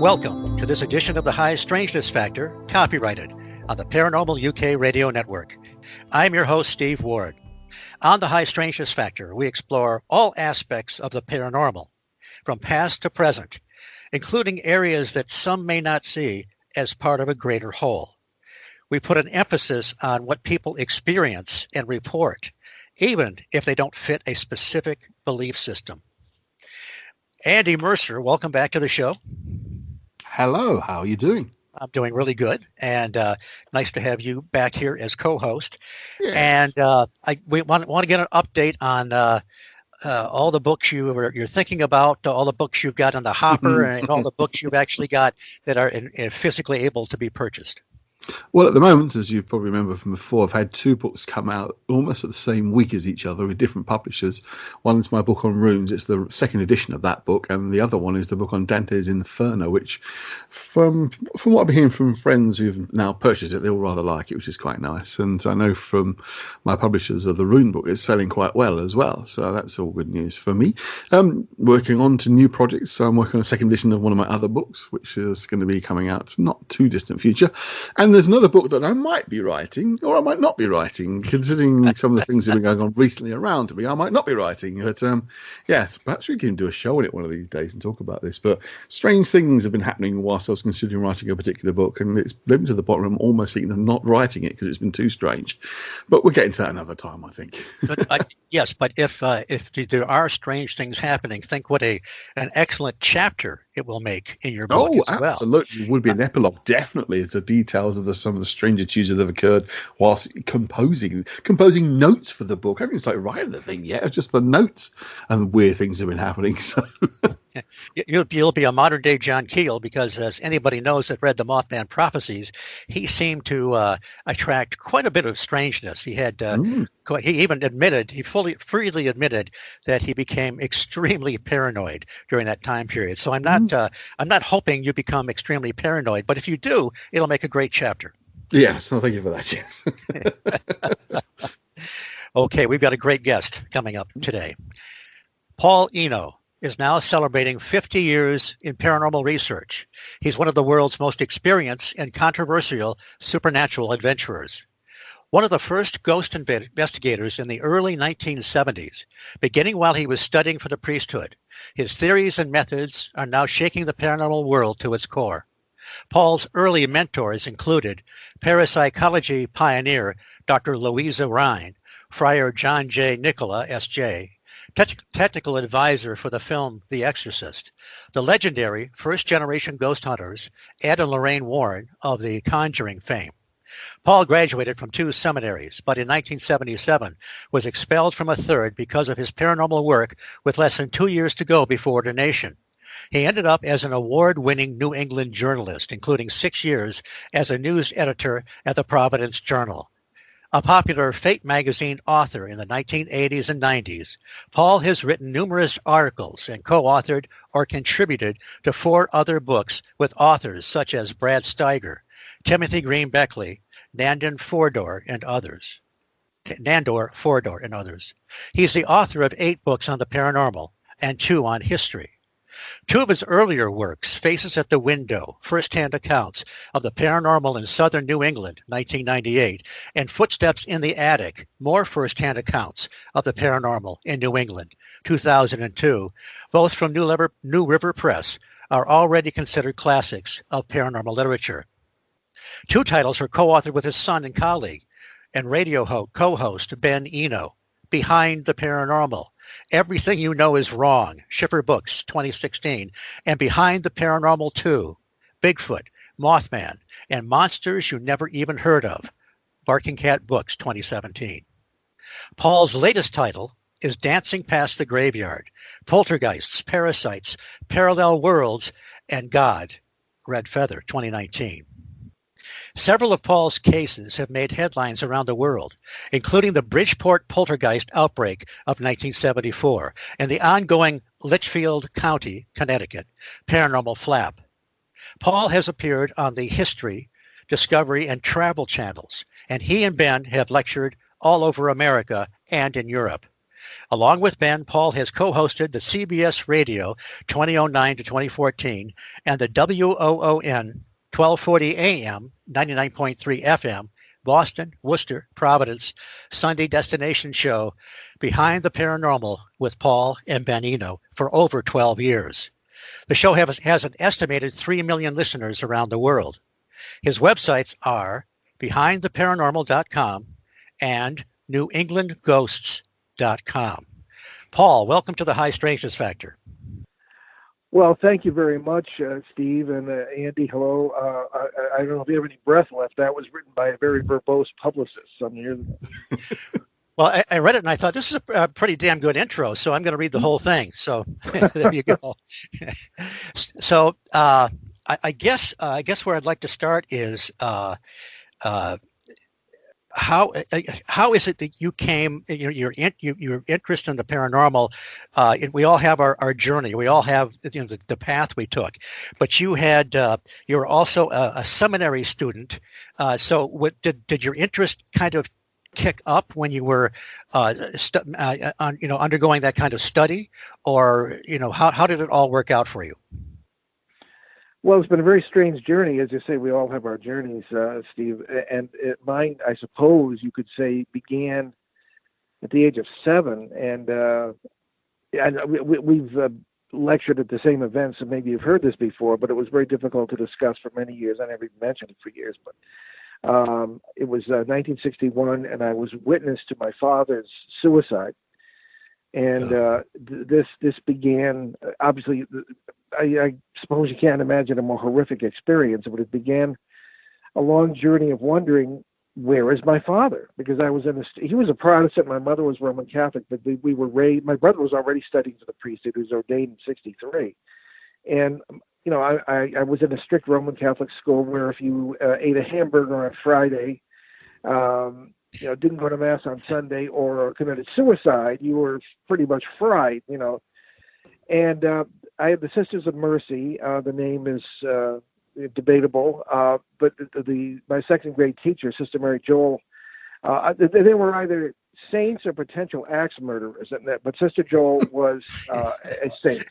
Welcome to this edition of the High Strangeness Factor, copyrighted on the Paranormal UK radio network. I'm your host, Steve Ward. On the High Strangeness Factor, we explore all aspects of the paranormal, from past to present, including areas that some may not see as part of a greater whole. We put an emphasis on what people experience and report, even if they don't fit a specific belief system. Andy Mercer, welcome back to the show. Hello, how are you doing? I'm doing really good, and nice to have you back here as co-host. Yes. And we want to get an update on all the books you're thinking about, all the books you've got in the hopper, and all the books you've actually got that are physically able to be purchased. Well, at the moment, as you probably remember from before, I've had two books come out almost at the same week as each other with different publishers. One is my book on runes. It's the second edition of that book. And the other one is the book on Dante's Inferno, which from what I've been hearing from friends who've now purchased it, they all rather like it, which is quite nice. And I know from my publishers of the rune book, it's selling quite well as well. So that's all good news for me. Working on to new projects. So I'm working on a second edition of one of my other books, which is going to be coming out not too distant future. And there's another book that I might be writing, or I might not be writing, considering some of the things that have been going on recently around me. I might not be writing, but perhaps we can do a show on it one of these days and talk about this. But strange things have been happening whilst I was considering writing a particular book, and it's led me to the point where I'm almost thinking of not writing it because it's been too strange. But we'll get into that another time, I think. Yes, but if there are strange things happening, think what an excellent chapter it will make in your book as well. Absolutely. It would be an epilogue, definitely. It's the details of some of the strangitudes that have occurred whilst composing notes for the book. I haven't even started writing the thing yet. It's just the notes and weird things have been happening. So You'll be a modern day John Keel, because as anybody knows that read the Mothman Prophecies, he seemed to attract quite a bit of strangeness. He had he even admitted, freely admitted that he became extremely paranoid during that time period. So I'm not hoping you become extremely paranoid, but if you do, it'll make a great chapter. Yes, thank you for that. Yes. Okay, we've got a great guest coming up today. Paul Eno is now celebrating 50 years in paranormal research. He's one of the world's most experienced and controversial supernatural adventurers. One of the first ghost investigators in the early 1970s, beginning while he was studying for the priesthood. His theories and methods are now shaking the paranormal world to its core. Paul's early mentors included parapsychology pioneer Dr. Louisa Rhine, Friar John J. Nicola, S.J., technical advisor for the film The Exorcist, the legendary first-generation ghost hunters Ed and Lorraine Warren of The Conjuring fame. Paul graduated from 2 seminaries, but in 1977 was expelled from a third because of his paranormal work with less than 2 years to go before ordination. He ended up as an award-winning New England journalist, including 6 years as a news editor at the Providence Journal. A popular Fate magazine author in the 1980s and 90s, Paul has written numerous articles and co-authored or contributed to 4 other books with authors such as Brad Steiger, Timothy Green Beckley, Nandor Fodor, and others. He's the author of 8 books on the paranormal and 2 on history. 2 of his earlier works, Faces at the Window, First-Hand Accounts of the Paranormal in Southern New England, 1998, and Footsteps in the Attic, More First-Hand Accounts of the Paranormal in New England, 2002, both from New River Press, are already considered classics of paranormal literature. 2 titles are co-authored with his son and colleague and radio co-host Ben Eno, Behind the Paranormal, Everything You Know Is Wrong, Schiffer Books, 2016, and Behind the Paranormal 2, Bigfoot, Mothman, and Monsters You Never Even Heard of, Barking Cat Books, 2017. Paul's latest title is Dancing Past the Graveyard, Poltergeists, Parasites, Parallel Worlds, and God, Red Feather, 2019. Several of Paul's cases have made headlines around the world, including the Bridgeport poltergeist outbreak of 1974 and the ongoing Litchfield County, Connecticut, paranormal flap. Paul has appeared on the History, Discovery, and Travel channels, and he and Ben have lectured all over America and in Europe. Along with Ben, Paul has co-hosted the CBS Radio 2009 to 2014 and the WOON 1240 AM 99.3 FM Boston, Worcester, Providence Sunday destination show Behind the Paranormal with Paul and Ben Eno for over 12 years. The show has an estimated 3 million listeners around the world. His websites are behindtheparanormal.com and newenglandghosts.com. Paul, welcome to the High Strangeness Factor. Well, thank you very much, Steve, and Andy, hello. I don't know if you have any breath left. That was written by a very verbose publicist some years ago. Well, I read it and I thought this is a pretty damn good intro, so I'm going to read the whole thing. So there you go. So I guess where I'd like to start is how is it that you came your interest in the paranormal? We all have our journey. We all have the path we took. But you were also a seminary student. So did your interest kind of kick up when you were undergoing that kind of study, or how did it all work out for you? Well, it's been a very strange journey. As you say, we all have our journeys, Steve. And mine, I suppose you could say, began at the age of 7. And we've lectured at the same events, so maybe you've heard this before, but it was very difficult to discuss for many years. I never even mentioned it for years. But it was 1961, and I was witness to my father's suicide. And this began, obviously, I suppose you can't imagine a more horrific experience, but it began a long journey of wondering, where is my father? Because he was a Protestant, my mother was Roman Catholic, but we were raised, my brother was already studying for the priesthood, he was ordained in 1963. And, I was in a strict Roman Catholic school where if you ate a hamburger on Friday, didn't go to Mass on Sunday or committed suicide, you were pretty much fried, And I had the Sisters of Mercy. The name is debatable, but my second grade teacher, Sister Mary Joel, they were either saints or potential axe murderers. But Sister Joel was a saint.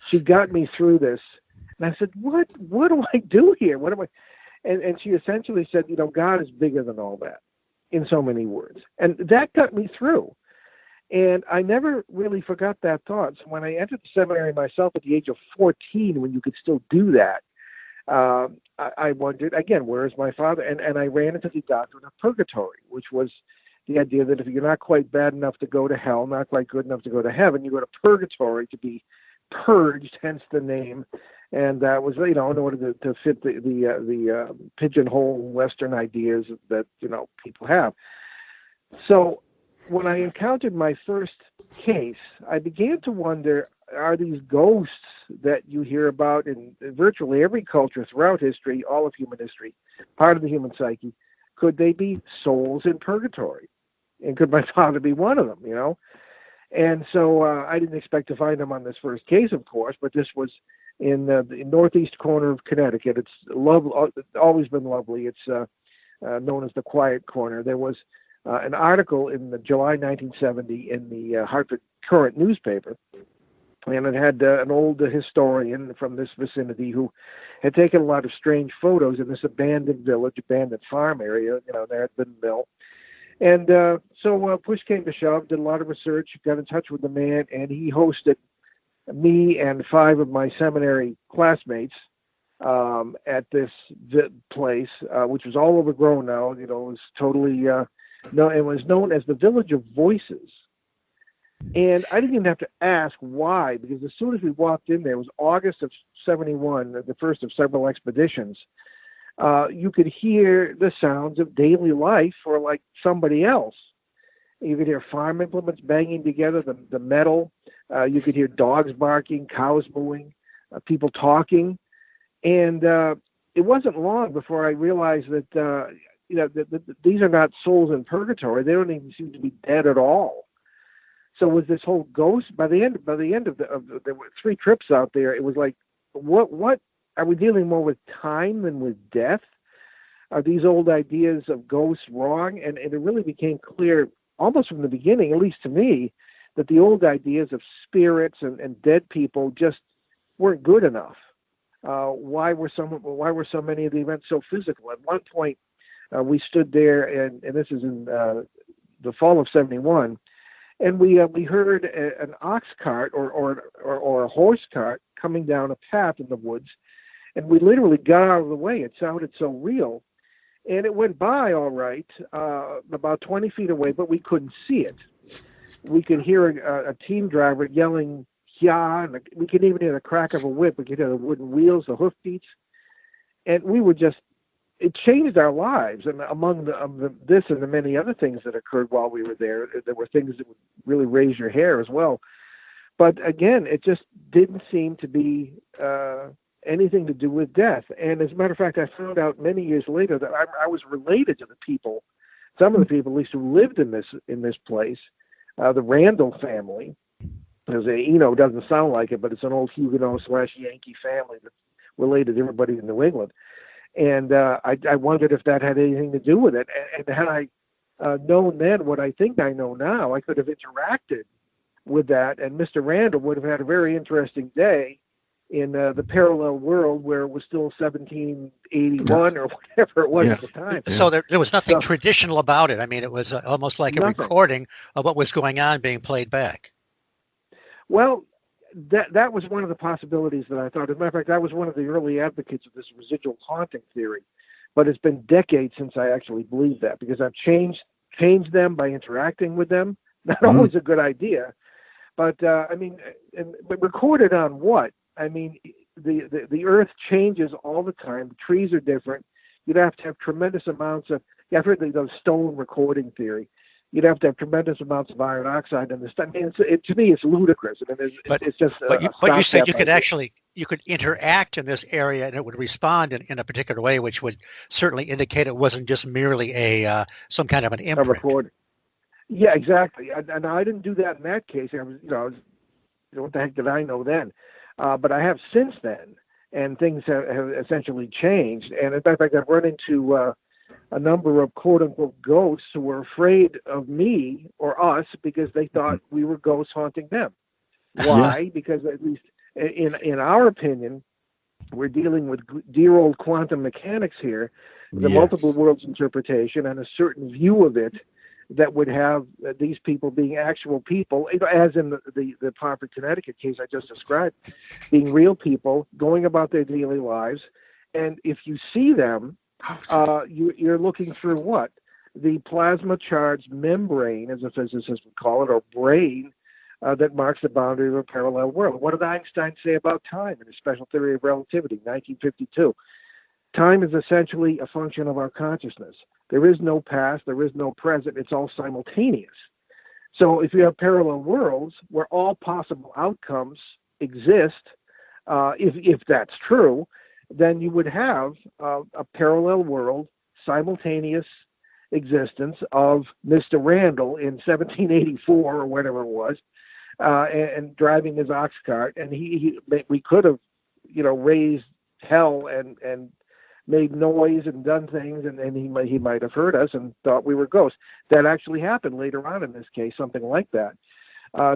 She got me through this, and I said, "What do I do here? What am I?" And she essentially said, God is bigger than all that, in so many words, and that got me through. And I never really forgot that thought. So when I entered the seminary myself at the age of 14, when you could still do that, I wondered, again, where is my father? And I ran into the doctrine of purgatory, which was the idea that if you're not quite bad enough to go to hell, not quite good enough to go to heaven, you go to purgatory to be purged, hence the name. And that was, in order to fit the pigeonhole Western ideas that, people have. So when I encountered my first case, I began to wonder, are these ghosts that you hear about in virtually every culture throughout history, all of human history, part of the human psyche, could they be souls in purgatory? And could my father be one of them, And so I didn't expect to find him on this first case, of course, but this was in the northeast corner of Connecticut. It's always been lovely. It's known as the Quiet Corner. There was an article in July 1970 in the Hartford Courant newspaper, and it had an old historian from this vicinity who had taken a lot of strange photos in this abandoned village, abandoned farm area, there had been a mill. And so push came to shove, did a lot of research, got in touch with the man, and he hosted me and 5 of my seminary classmates at this place, which was all overgrown now. It was totally, it was known as the Village of Voices. And I didn't even have to ask why, because as soon as we walked in there, it was August of 71, the first of several expeditions. You could hear the sounds of daily life for like somebody else. You could hear farm implements banging together, the metal. You could hear dogs barking, cows mooing, people talking. And it wasn't long before I realized that, that these are not souls in purgatory. They don't even seem to be dead at all. So with this whole ghost, by the end of there were 3 trips out there, it was like, what are we dealing more with time than with death? Are these old ideas of ghosts wrong? And it really became clear almost from the beginning, at least to me, that the old ideas of spirits and dead people just weren't good enough. Why were so many of the events so physical? At one point, we stood there, and this is in the fall of '71, and we heard an ox cart or a horse cart coming down a path in the woods, and we literally got out of the way. It sounded so real, and it went by all right, about 20 feet away, but we couldn't see it. We could hear a team driver yelling, "Yeah!" And we could even hear the crack of a whip. We could hear the wooden wheels, the hoof beats, and we were it changed our lives. And among this and the many other things that occurred while we were there were things that would really raise your hair as well. But again, it just didn't seem to be anything to do with death. And as a matter of fact, I found out many years later that I was related to the people, some of the people at least who lived in this place, the Randall family. Because Eno doesn't sound like it, but it's an old Huguenot/Yankee family that's related to everybody in New England. And I wondered if that had anything to do with it. And had I known then what I think I know now, I could have interacted with that. And Mr. Randall would have had a very interesting day in the parallel world where it was still 1781 or whatever it was at the time. So there was nothing traditional about it. I mean, it was almost like a recording of what was going on being played back. Well, that was one of the possibilities that I thought. As a matter of fact, I was one of the early advocates of this residual haunting theory. But it's been decades since I actually believed that, because I've changed them by interacting with them. Not always a good idea. But, but recorded on what? I mean, the earth changes all the time. The trees are different. You'd have to have tremendous amounts of, I've heard the stone recording theory. You'd have to have tremendous amounts of iron oxide in this. I mean, to me, it's ludicrous. I mean, it's just. But you said you could interact in this area and it would respond in a particular way, which would certainly indicate it wasn't just merely some kind of an imprint. Yeah, exactly. And I didn't do that in that case. I was, what the heck did I know then? But I have since then, and things have essentially changed. And in fact, I've run into a number of quote-unquote ghosts who were afraid of me or us because they thought we were ghosts haunting them. Why? Yeah. Because at least in our opinion, we're dealing with dear old quantum mechanics here, the multiple worlds interpretation and a certain view of it that would have these people being actual people, as in the Hartford, Connecticut case I just described, being real people going about their daily lives. And if you see them, you're looking through what? The plasma-charged membrane, as a physicist would call it, or brain, that marks the boundary of a parallel world. What did Einstein say about time in his special theory of relativity, 1952? Time is essentially a function of our consciousness. There is no past, there is no present, it's all simultaneous. So if you have parallel worlds where all possible outcomes exist, if that's true, then you would have a parallel world, simultaneous existence of Mr. Randall in 1784 or whatever it was, and driving his ox cart, and we could have, raised hell and made noise and done things, and he might have heard us and thought we were ghosts. That actually happened later on in this case, something like that.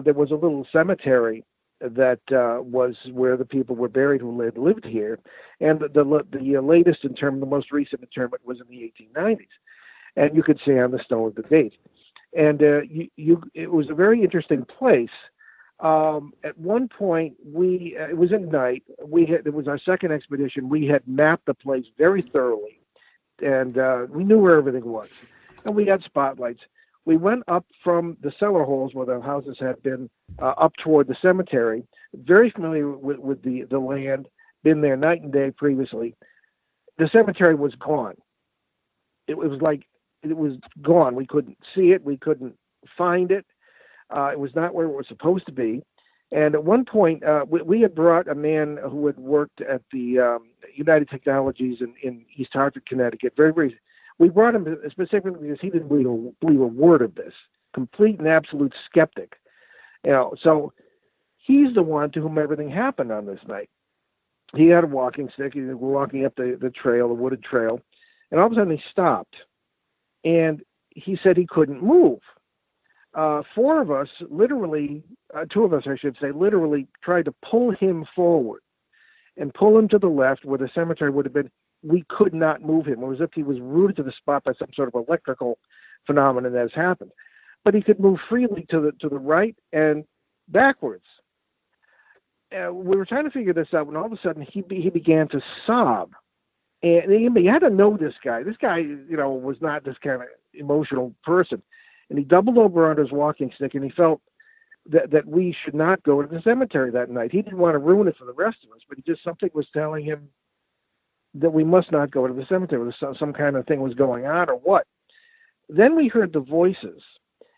There was a little cemetery that was where the people were buried who lived here, and the latest interment, the most recent interment, was in the 1890s, and you could see on the stone the date. And it was a very interesting place. At one point, it was at night. It was our second expedition. We had mapped the place very thoroughly, and we knew where everything was, and we had spotlights. We went up from the cellar holes where the houses had been up toward the cemetery, very familiar with the land, been there night and day previously. The cemetery was gone. It was gone. We couldn't see it. We couldn't find it. It was not where it was supposed to be. And at one point, we had brought a man who had worked at the United Technologies in East Hartford, Connecticut. We brought him specifically because he didn't believe a word of this. Complete and absolute skeptic. So he's the one to whom everything happened on this night. He had a walking stick. He was walking up the trail, the wooded trail, and all of a sudden he stopped. And he said he couldn't move. four of us, literally, two of us, I should say, literally tried to pull him forward and pull him to the left where the cemetery would have been. We could not move him. It was as if he was rooted to the spot by some sort of electrical phenomenon that has happened. But he could move freely to the right and backwards. We were trying to figure this out when all of a sudden he began to sob. And you had to know this guy. This guy, was not this kind of emotional person. And he doubled over on his walking stick, and he felt that we should not go to the cemetery that night. He didn't want to ruin it for the rest of us, but something was telling him that we must not go to the cemetery. Some kind of thing was going on or what. Then we heard the voices.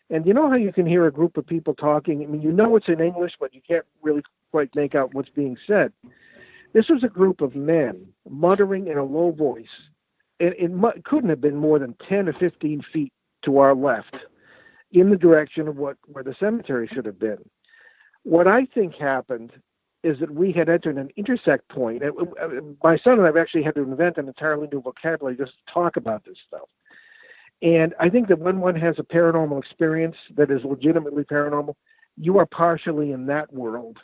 And you know how you can hear a group of people talking? I mean, it's in English, but you can't really quite make out what's being said. This was a group of men muttering in a low voice. It couldn't have been more than 10 or 15 feet to our left in the direction of where the cemetery should have been. What I think happened is that we had entered an intersect point. My son and I have actually had to invent an entirely new vocabulary just to talk about this stuff. And I think that when one has a paranormal experience that is legitimately paranormal, you are partially in that world,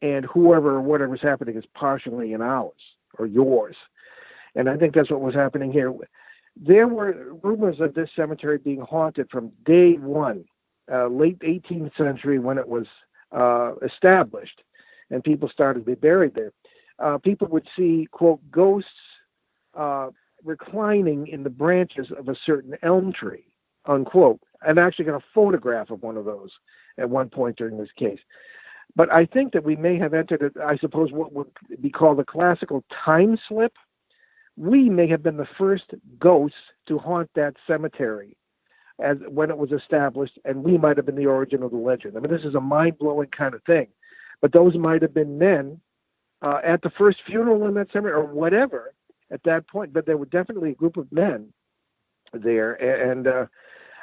and whoever or whatever's happening is partially in ours or yours. And I think that's what was happening here. There were rumors of this cemetery being haunted from day one, late 18th century when it was established, and people started to be buried there. People would see, quote, ghosts reclining in the branches of a certain elm tree, unquote. And I actually got a photograph of one of those at one point during this case. But I think that we may have entered, I suppose, what would be called a classical time slip. We may have been the first ghosts to haunt that cemetery when it was established, and we might have been the origin of the legend. I mean, this is a mind-blowing kind of thing. But those might have been men at the first funeral in that cemetery or whatever at that point. But there were definitely a group of men there. And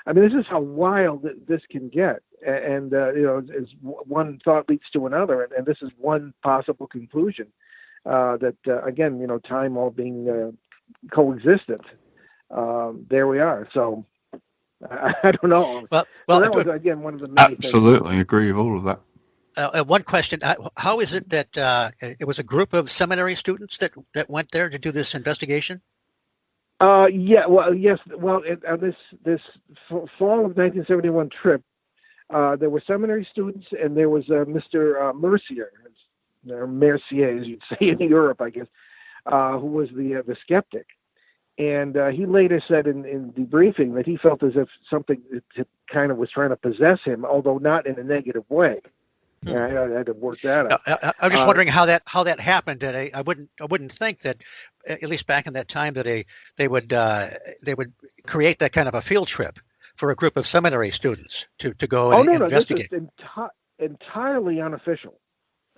I mean, this is how wild this can get. And as one thought leads to another. And this is one possible conclusion. That again, time all being coexistent. There we are. So I don't know. Well, so that was again one of the many absolutely things. Agree with all of that. One question: how is it that it was a group of seminary students that went there to do this investigation? Yeah. Well, yes. Well, this fall of 1971 trip, there were seminary students, and there was Mr. Mercier. Or Mercier, as you'd say in Europe, I guess, who was the skeptic. And he later said in debriefing that he felt as if something kind of was trying to possess him, although not in a negative way. Yeah, I had to work that out. I'm just wondering how that happened. I wouldn't think that, at least back in that time, that they would create that kind of a field trip for a group of seminary students to go and investigate. This is entirely unofficial.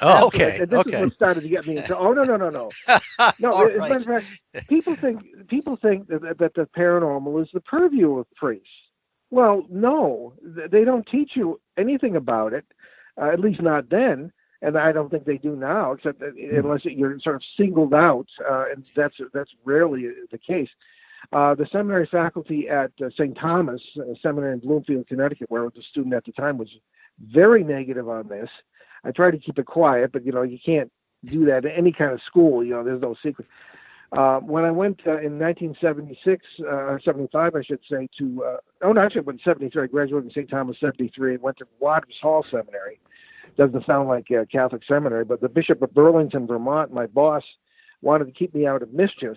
Oh, okay. And this is what started to get me into. Oh, no. No. As a matter of fact, people think that the paranormal is the purview of priests. Well, no, they don't teach you anything about it, at least not then, and I don't think they do now, except unless you're sort of singled out, and that's rarely the case. The seminary faculty at St. Thomas Seminary in Bloomfield, Connecticut, where I was a student at the time, was very negative on this. I tried to keep it quiet, but you can't do that at any kind of school. There's no secret. When I went in 1976 or 75, I should say, actually, I went in 73. I graduated in St. Thomas 73 and went to Waters Hall Seminary. Doesn't sound like a Catholic seminary, but the Bishop of Burlington, Vermont, my boss, wanted to keep me out of mischief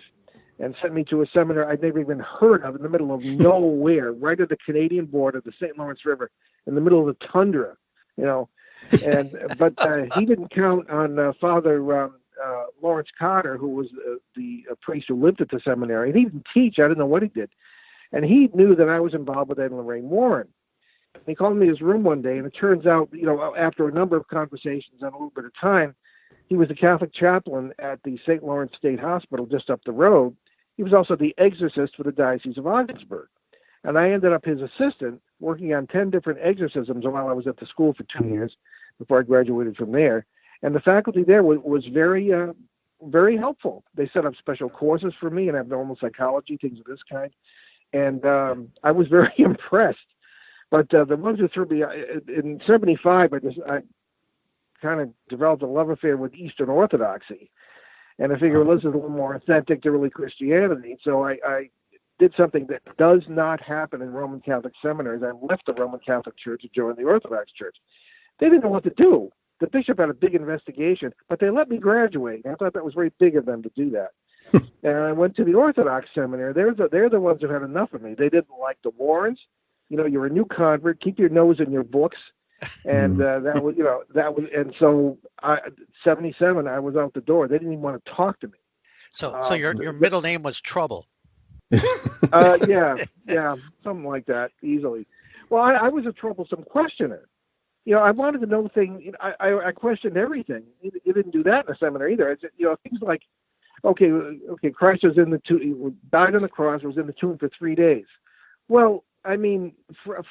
and sent me to a seminary I'd never even heard of in the middle of nowhere, right at the Canadian border, the St. Lawrence River, in the middle of the tundra, But he didn't count on Father Lawrence Carter, who was the priest who lived at the seminary. And he didn't teach. I didn't know what he did. And he knew that I was involved with Ed and Lorraine Warren. He called me to his room one day, and it turns out, after a number of conversations and a little bit of time, he was the Catholic chaplain at the St. Lawrence State Hospital just up the road. He was also the exorcist for the Diocese of Augsburg. And I ended up his assistant, working on 10 different exorcisms while I was at the school for 2 years before I graduated from there. And the faculty there was very, very helpful. They set up special courses for me in abnormal psychology, things of this kind. And I was very impressed But the ones who threw me in '75, I kind of developed a love affair with Eastern Orthodoxy, and I figured this is a little more authentic to early Christianity. So I did something that does not happen in Roman Catholic seminaries. I left the Roman Catholic Church to join the Orthodox Church. They didn't know what to do. The bishop had a big investigation, but they let me graduate. I thought that was very big of them to do that. And I went to the Orthodox seminary. They're the ones who had enough of me. They didn't like the Warrens. You're a new convert. Keep your nose in your books. And and so 77, I was out the door. They didn't even want to talk to me. So your middle name was Trouble. Yeah, something like that, easily. Well, I was a troublesome questioner. I wanted to know things. I questioned everything. You didn't do that in the seminary either. I said, things like, okay, Christ was in the tomb, died on the cross, was in the tomb for 3 days. Well, I mean,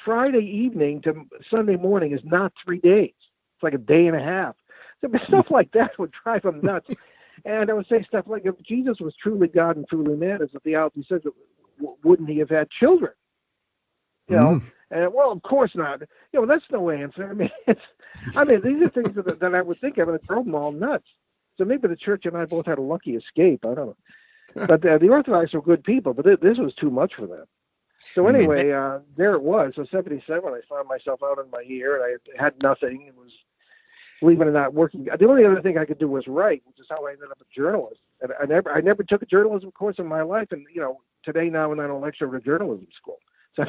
Friday evening to Sunday morning is not 3 days. It's like a day and a half. So stuff like that would drive them nuts. And I would say stuff like, if Jesus was truly God and truly man, as the theology says, wouldn't he have had children? And well, of course not. That's no answer. I mean, these are things that I would think of, and it drove them all nuts. So maybe the church and I both had a lucky escape. I don't know. But the Orthodox were good people, but this was too much for them. So anyway, there it was. So 77, I found myself out in my ear, and I had nothing, and was, believe it or not, working. The only other thing I could do was write, which is how I ended up a journalist. And I never took a journalism course in my life, and today now and then I'll lecture at a journalism school. So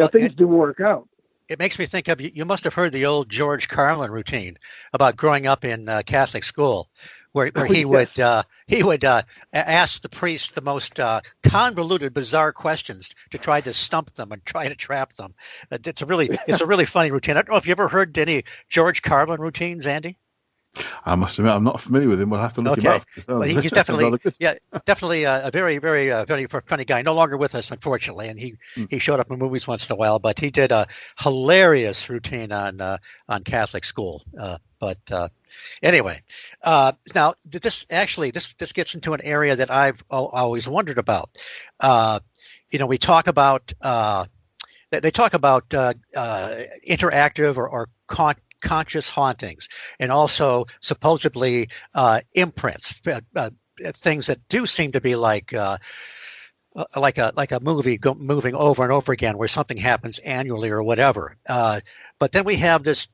things do work out. It makes me think of you must have heard the old George Carlin routine about growing up in Catholic school, where he would ask the priest the most convoluted, bizarre questions to try to stump them and try to trap them. It's a really funny routine. I don't know if you ever heard any George Carlin routines, Andy. I must admit, I'm not familiar with him. We'll have to look him up. Well, he's definitely a very, very, very funny guy. No longer with us, unfortunately, and he showed up in movies once in a while. But he did a hilarious routine on Catholic school. Anyway, now this gets into an area that I've always wondered about. We talk about they talk about interactive or conscious hauntings, and also supposedly imprints, things that do seem to be like a movie moving over and over again, where something happens annually or whatever. But then we have this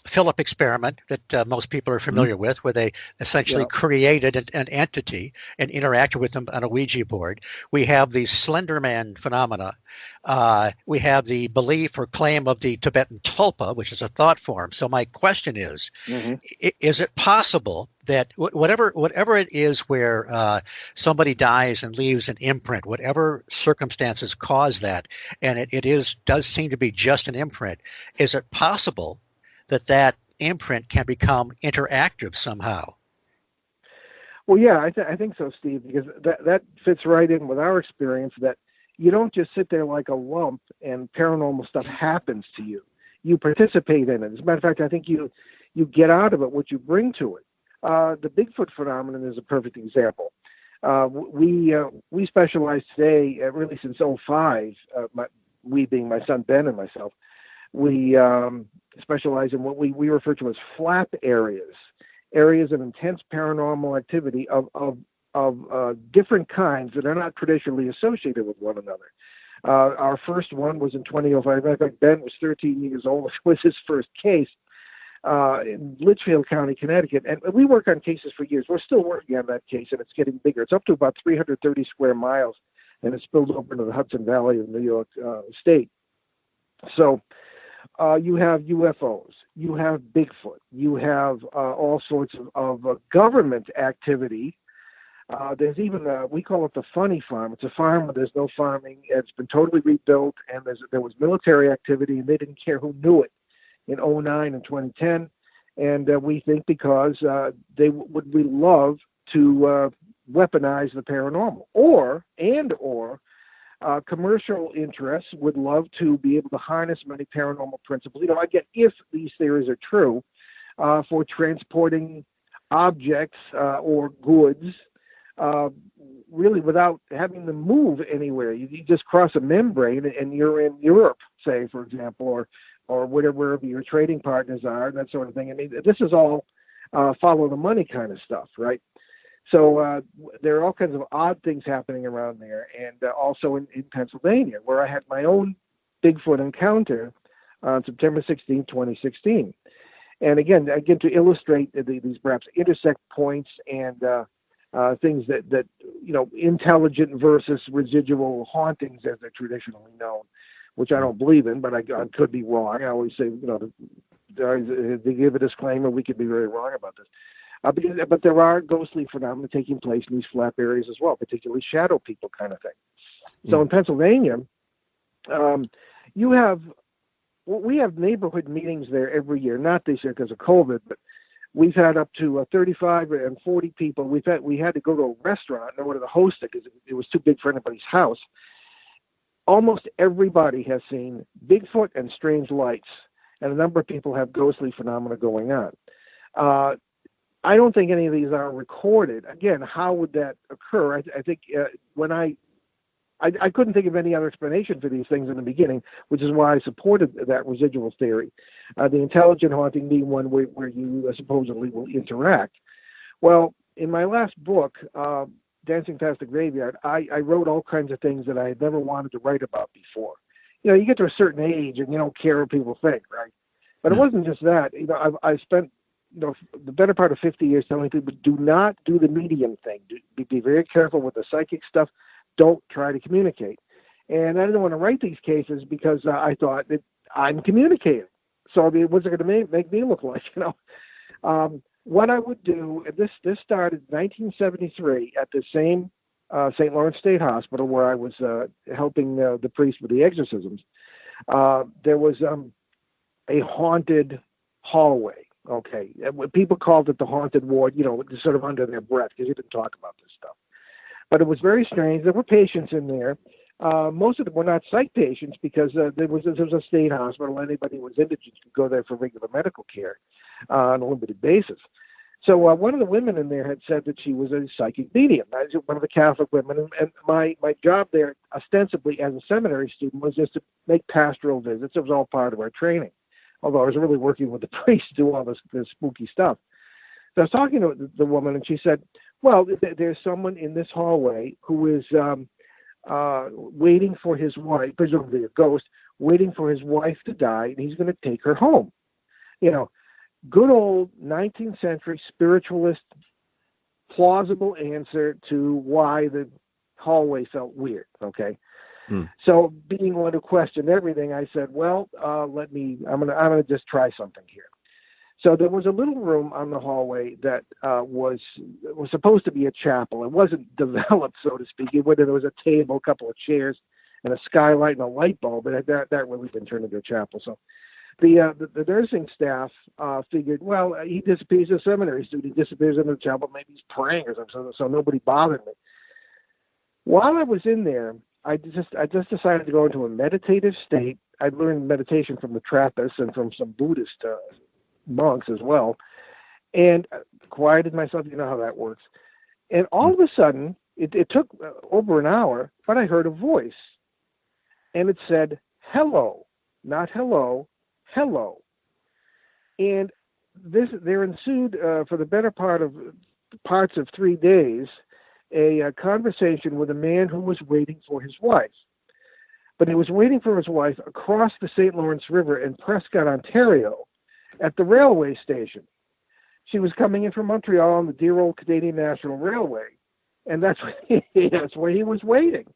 Philip experiment that most people are familiar with, where they essentially created an entity and interacted with them on a Ouija board. We have the Slender Man phenomena. We have the belief or claim of the Tibetan tulpa, which is a thought form. So my question is it possible that whatever it is where somebody dies and leaves an imprint, whatever circumstances cause that, and it does seem to be just an imprint, is it possible that imprint can become interactive somehow? Well, yeah, I think so, Steve, because that fits right in with our experience, that you don't just sit there like a lump and paranormal stuff happens to you. You participate in it. As a matter of fact, I think you get out of it what you bring to it. The Bigfoot phenomenon is a perfect example. We specialize today, really since '05, we being my son Ben and myself, we specialize in what we refer to as flap areas of intense paranormal activity of different kinds that are not traditionally associated with one another. Our first one was in 2005. I think Ben was 13 years old. It was his first case in Litchfield County, Connecticut. And we work on cases for years. We're still working on that case, and it's getting bigger. It's up to about 330 square miles, and it's spilled over into the Hudson Valley of New York State. So you have UFOs, you have Bigfoot, you have all sorts of government activity. There's even we call it the funny farm. It's a farm where there's no farming. It's been totally rebuilt, and there was military activity, and they didn't care who knew it in '09 and 2010. And we think because they would really love to weaponize the paranormal, or commercial interests would love to be able to harness many paranormal principles. Again, if these theories are true, for transporting objects or goods really without having to move anywhere. You just cross a membrane and you're in Europe, say, for example, or wherever your trading partners are, and that sort of thing. I mean, this is all follow the money kind of stuff, right? So there are all kinds of odd things happening around there, and also in Pennsylvania, where I had my own Bigfoot encounter on September 16, 2016. And again, to illustrate these perhaps intersect points and things that intelligent versus residual hauntings, as they're traditionally known, which I don't believe in, but I could be wrong. I always say, they give a disclaimer, we could be very wrong about this. But there are ghostly phenomena taking place in these flap areas as well, particularly shadow people kind of thing. So in Pennsylvania, we have neighborhood meetings there every year, not this year because of COVID, but we've had up to 35 and 40 people. We had to go to a restaurant in order to host it because it was too big for anybody's house. Almost everybody has seen Bigfoot and strange lights, and a number of people have ghostly phenomena going on. I don't think any of these are recorded. Again, how would that occur? I think when I couldn't think of any other explanation for these things in the beginning, which is why I supported that residual theory. The intelligent haunting being one where you supposedly will interact. Well, in my last book, Dancing Past the Graveyard, I wrote all kinds of things that I had never wanted to write about before. You get to a certain age and you don't care what people think, right? But it wasn't just that. I spent the better part of 50 years telling people, do not do the medium thing. Be very careful with the psychic stuff. Don't try to communicate. And I didn't want to write these cases because I thought that I'm communicating. So, I mean, what's it going to make me look like, What I would do, this started in 1973 at the same St. Lawrence State Hospital where I was helping the priest with the exorcisms. There was a haunted hallway. Okay, people called it the haunted ward, sort of under their breath because you didn't talk about this stuff. But it was very strange. There were patients in there. Most of them were not psych patients because there was a state hospital. Anybody who was indigent could go there for regular medical care on a limited basis. So one of the women in there had said that she was a psychic medium. I was one of the Catholic women, and my job there, ostensibly as a seminary student, was just to make pastoral visits. It was all part of our training. Although I was really working with the priest to do all this spooky stuff. So I was talking to the woman, and she said, well, there's someone in this hallway who is waiting for his wife, presumably a ghost, waiting for his wife to die, and he's going to take her home. Good old 19th century spiritualist, plausible answer to why the hallway felt weird, okay? So being one who questioned everything, I said, well, I'm gonna just try something here. So there was a little room on the hallway that was supposed to be a chapel. It wasn't developed, so to speak. There was a table, a couple of chairs, and a skylight and a light bulb, but that really been turned into a chapel. So the nursing staff figured, well, he disappears as a seminary student. He disappears into the chapel. Maybe he's praying or something, so nobody bothered me. While I was in there, I just decided to go into a meditative state. I'd learned meditation from the Trappists and from some Buddhist monks as well, and quieted myself. You know how that works. And all of a sudden, it took over an hour, but I heard a voice, and it said, hello, not hello, hello. And there ensued, for the better parts of 3 days, a conversation with a man who was waiting for his wife. But he was waiting for his wife across the St. Lawrence River in Prescott, Ontario, at the railway station. She was coming in from Montreal on the dear old Canadian National Railway, and that's where he was waiting.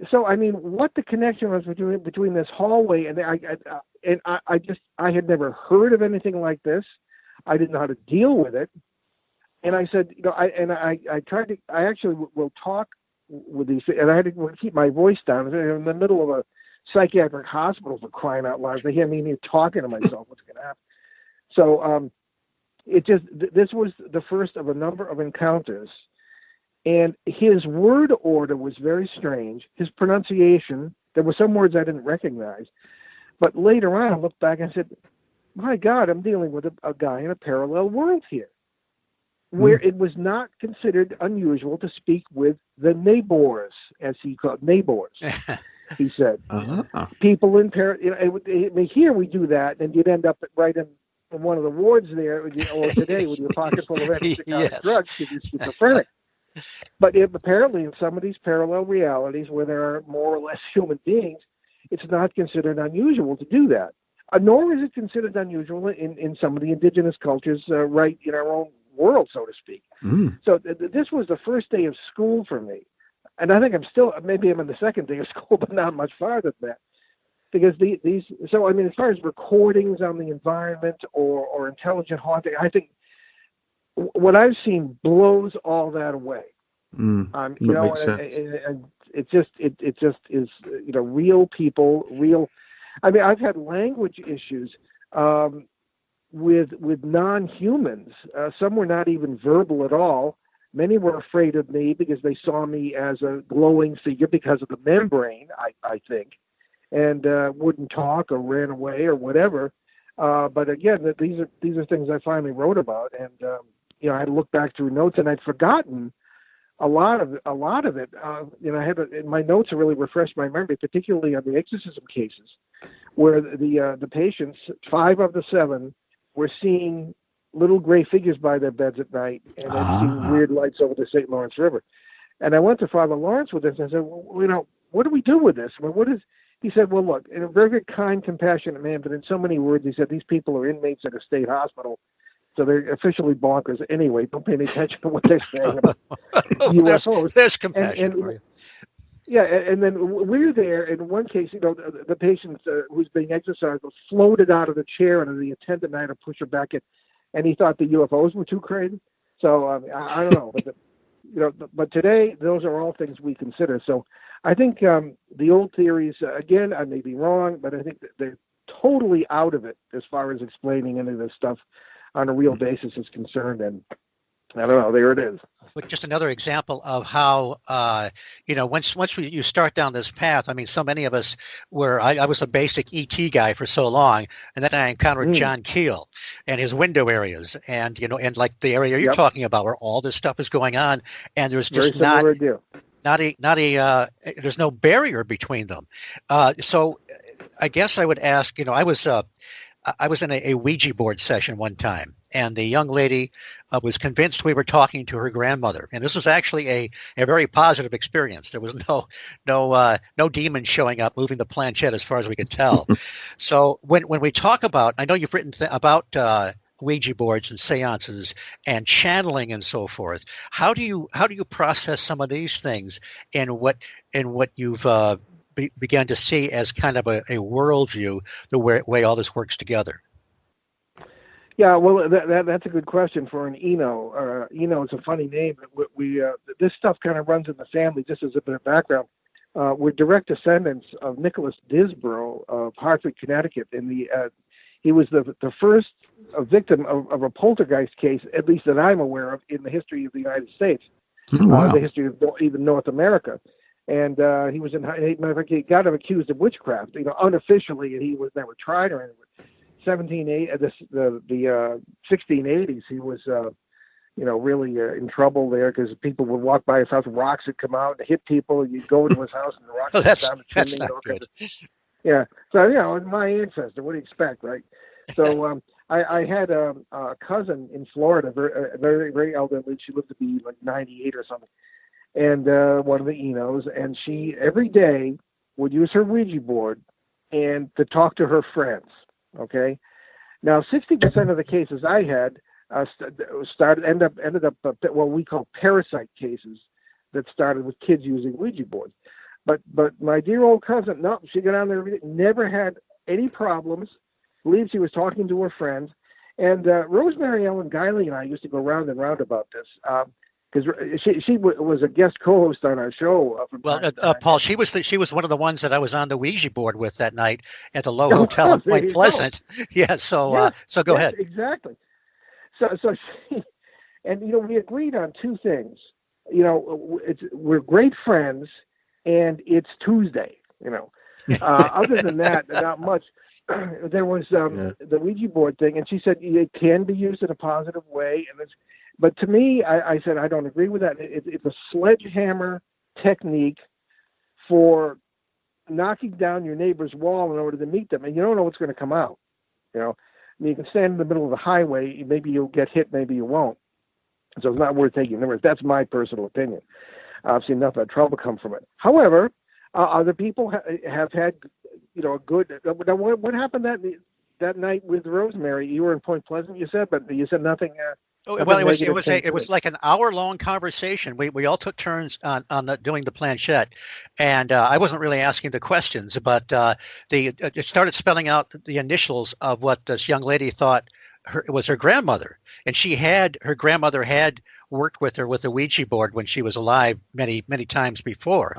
So, I mean, what the connection was between this hallway and I had never heard of anything like this. I didn't know how to deal with it. And I said, I tried to, I actually will talk with these, and I had to keep my voice down. In the middle of a psychiatric hospital, for crying out loud. They hear me talking to myself. What's going to happen? So this was the first of a number of encounters. And his word order was very strange. His pronunciation, there were some words I didn't recognize. But later on, I looked back and said, my God, I'm dealing with a guy in a parallel world here. where it was not considered unusual to speak with the neighbors, as he called neighbors. He said, people in here we do that, and you'd end up right in one of the wards there, or today with your pocket full of antipsychotic drugs because you're schizophrenic. But apparently, in some of these parallel realities where there are more or less human beings, it's not considered unusual to do that. Nor is it considered unusual in some of the indigenous cultures right in our own world, so to speak. So this was the first day of school for me. And I think maybe I'm on the second day of school, but not much farther than that. Because so I mean, as far as recordings on the environment or intelligent haunting, I think what I've seen blows all that away. Makes sense. And it just is, real people, real. I mean, I've had language issues with non-humans. Some were not even verbal at all. Many were afraid of me because they saw me as a glowing figure because of the membrane, I think, and wouldn't talk or ran away or whatever. But again, these are things I finally wrote about, and I had to look back through notes, and I'd forgotten a lot of it. My notes have really refreshed my memory, particularly on the exorcism cases, where the patients, 5 of the 7, were seeing little gray figures by their beds at night, and then seeing weird lights over the St. Lawrence River. And I went to Father Lawrence with this, and I said, well, what do we do with this? I mean, what is? He said, well, look, in a very, very kind, compassionate man, but in so many words, he said, these people are inmates at a state hospital, so they're officially bonkers anyway. Don't pay any attention to what they're saying about UFOs. There's compassion for you. Yeah, and then we're there. In one case, the patient who's being exercised was floated out of the chair, and the attendant had to push her back in, and he thought the UFOs were too crazy. So I don't know, but but today those are all things we consider. So I think the old theories, again, I may be wrong, but I think that they're totally out of it as far as explaining any of this stuff on a real basis is concerned. And I don't know, there it is. But just another example of how, once you start down this path, I mean, so many of us I was a basic ET guy for so long, and then I encountered John Keel and his window areas, and, and like the area you're talking about where all this stuff is going on, and there's just there's no barrier between them. So I guess I would ask, I was in a Ouija board session one time, and the young lady was convinced we were talking to her grandmother. And this was actually a very positive experience. There was no demon showing up, moving the planchette as far as we could tell. So when we talk about, I know you've written about Ouija boards and seances and channeling and so forth. How do you process some of these things in what you've began to see as kind of a worldview, the way all this works together? Yeah, well, that's a good question for an Eno. Eno is a funny name. We this stuff kind of runs in the family. Just as a bit of background, we're direct descendants of Nicholas Disbrow of Hartford, Connecticut. He was the first victim of a poltergeist case, at least that I'm aware of, in the history of the United States, the history of even North America. And he was he got him accused of witchcraft, unofficially, and he was never tried or anything. The 1680s, he was, really in trouble there because people would walk by his house, rocks would come out and hit people. And you'd go into his house and the rocks would come down the chimney. That's not good. Yeah. So, my ancestor, what do you expect, right? So I had a cousin in Florida, very, very elderly. She lived to be like 98 or something. And one of the Enos, and she every day would use her Ouija board and to talk to her friends. Okay, now 60% of the cases I had ended up what we call parasite cases that started with kids using Ouija boards. But my dear old cousin, no, she got on there every day, never had any problems. Believed she was talking to her friends. And Rosemary Ellen Guiley and I used to go round and round about this. Because she was a guest co-host on our show. Paul, she was one of the ones that I was on the Ouija board with that night at the Low Hotel in Point Pleasant. Yeah, so go ahead. Exactly. So she, and we agreed on two things. We're great friends, and it's Tuesday. Other than that, not much. There was the Ouija board thing, and she said it can be used in a positive way, and But to me, I said I don't agree with that. It's a sledgehammer technique for knocking down your neighbor's wall in order to meet them, and you don't know what's going to come out. You know, I mean, you can stand in the middle of the highway. Maybe you'll get hit, maybe you won't. So it's not worth taking the risk. That's my personal opinion. I've seen nothing but trouble come from it. However, other people have had, you know, a good. What happened that night with Rosemary? You were in Point Pleasant, you said, but you said nothing. Well, it was like an hour-long conversation. We all took turns on doing the planchette, and I wasn't really asking the questions, but it started spelling out the initials of what this young lady thought was her grandmother, and her grandmother had worked with her with a Ouija board when she was alive many times before,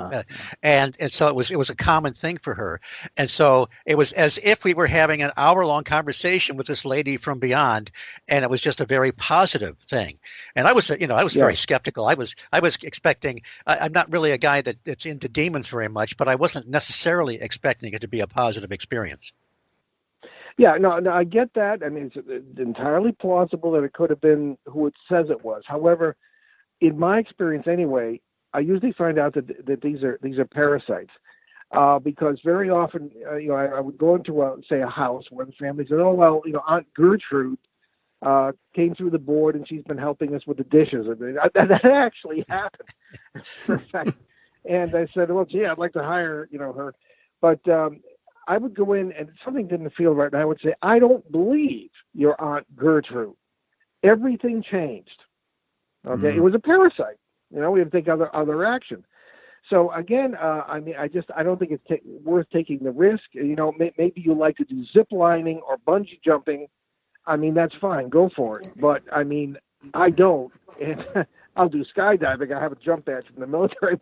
and so it was a common thing for her, and so it was as if we were having an hour-long conversation with this lady from beyond, and it was just a very positive thing. And I was very skeptical. I was expecting. I'm not really a guy that's into demons very much, but I wasn't necessarily expecting it to be a positive experience. Yeah, no, I get that. I mean, it's entirely plausible that it could have been who it says it was. However, in my experience anyway, I usually find out that these are parasites, because very often, I would go into a house where the family said, "Oh well, Aunt Gertrude came through the board and she's been helping us with the dishes." I mean, that actually happened, in fact. And I said, "Well, gee, I'd like to hire her," but. I would go in and something didn't feel right, and I would say, "I don't believe your Aunt Gertrude. Everything changed." Okay, It was a parasite. We have to take other action. So again, I don't think it's worth taking the risk. Maybe you like to do zip lining or bungee jumping. I mean, that's fine. Go for it. But I mean, I don't. And I'll do skydiving. I have a jump badge from the military,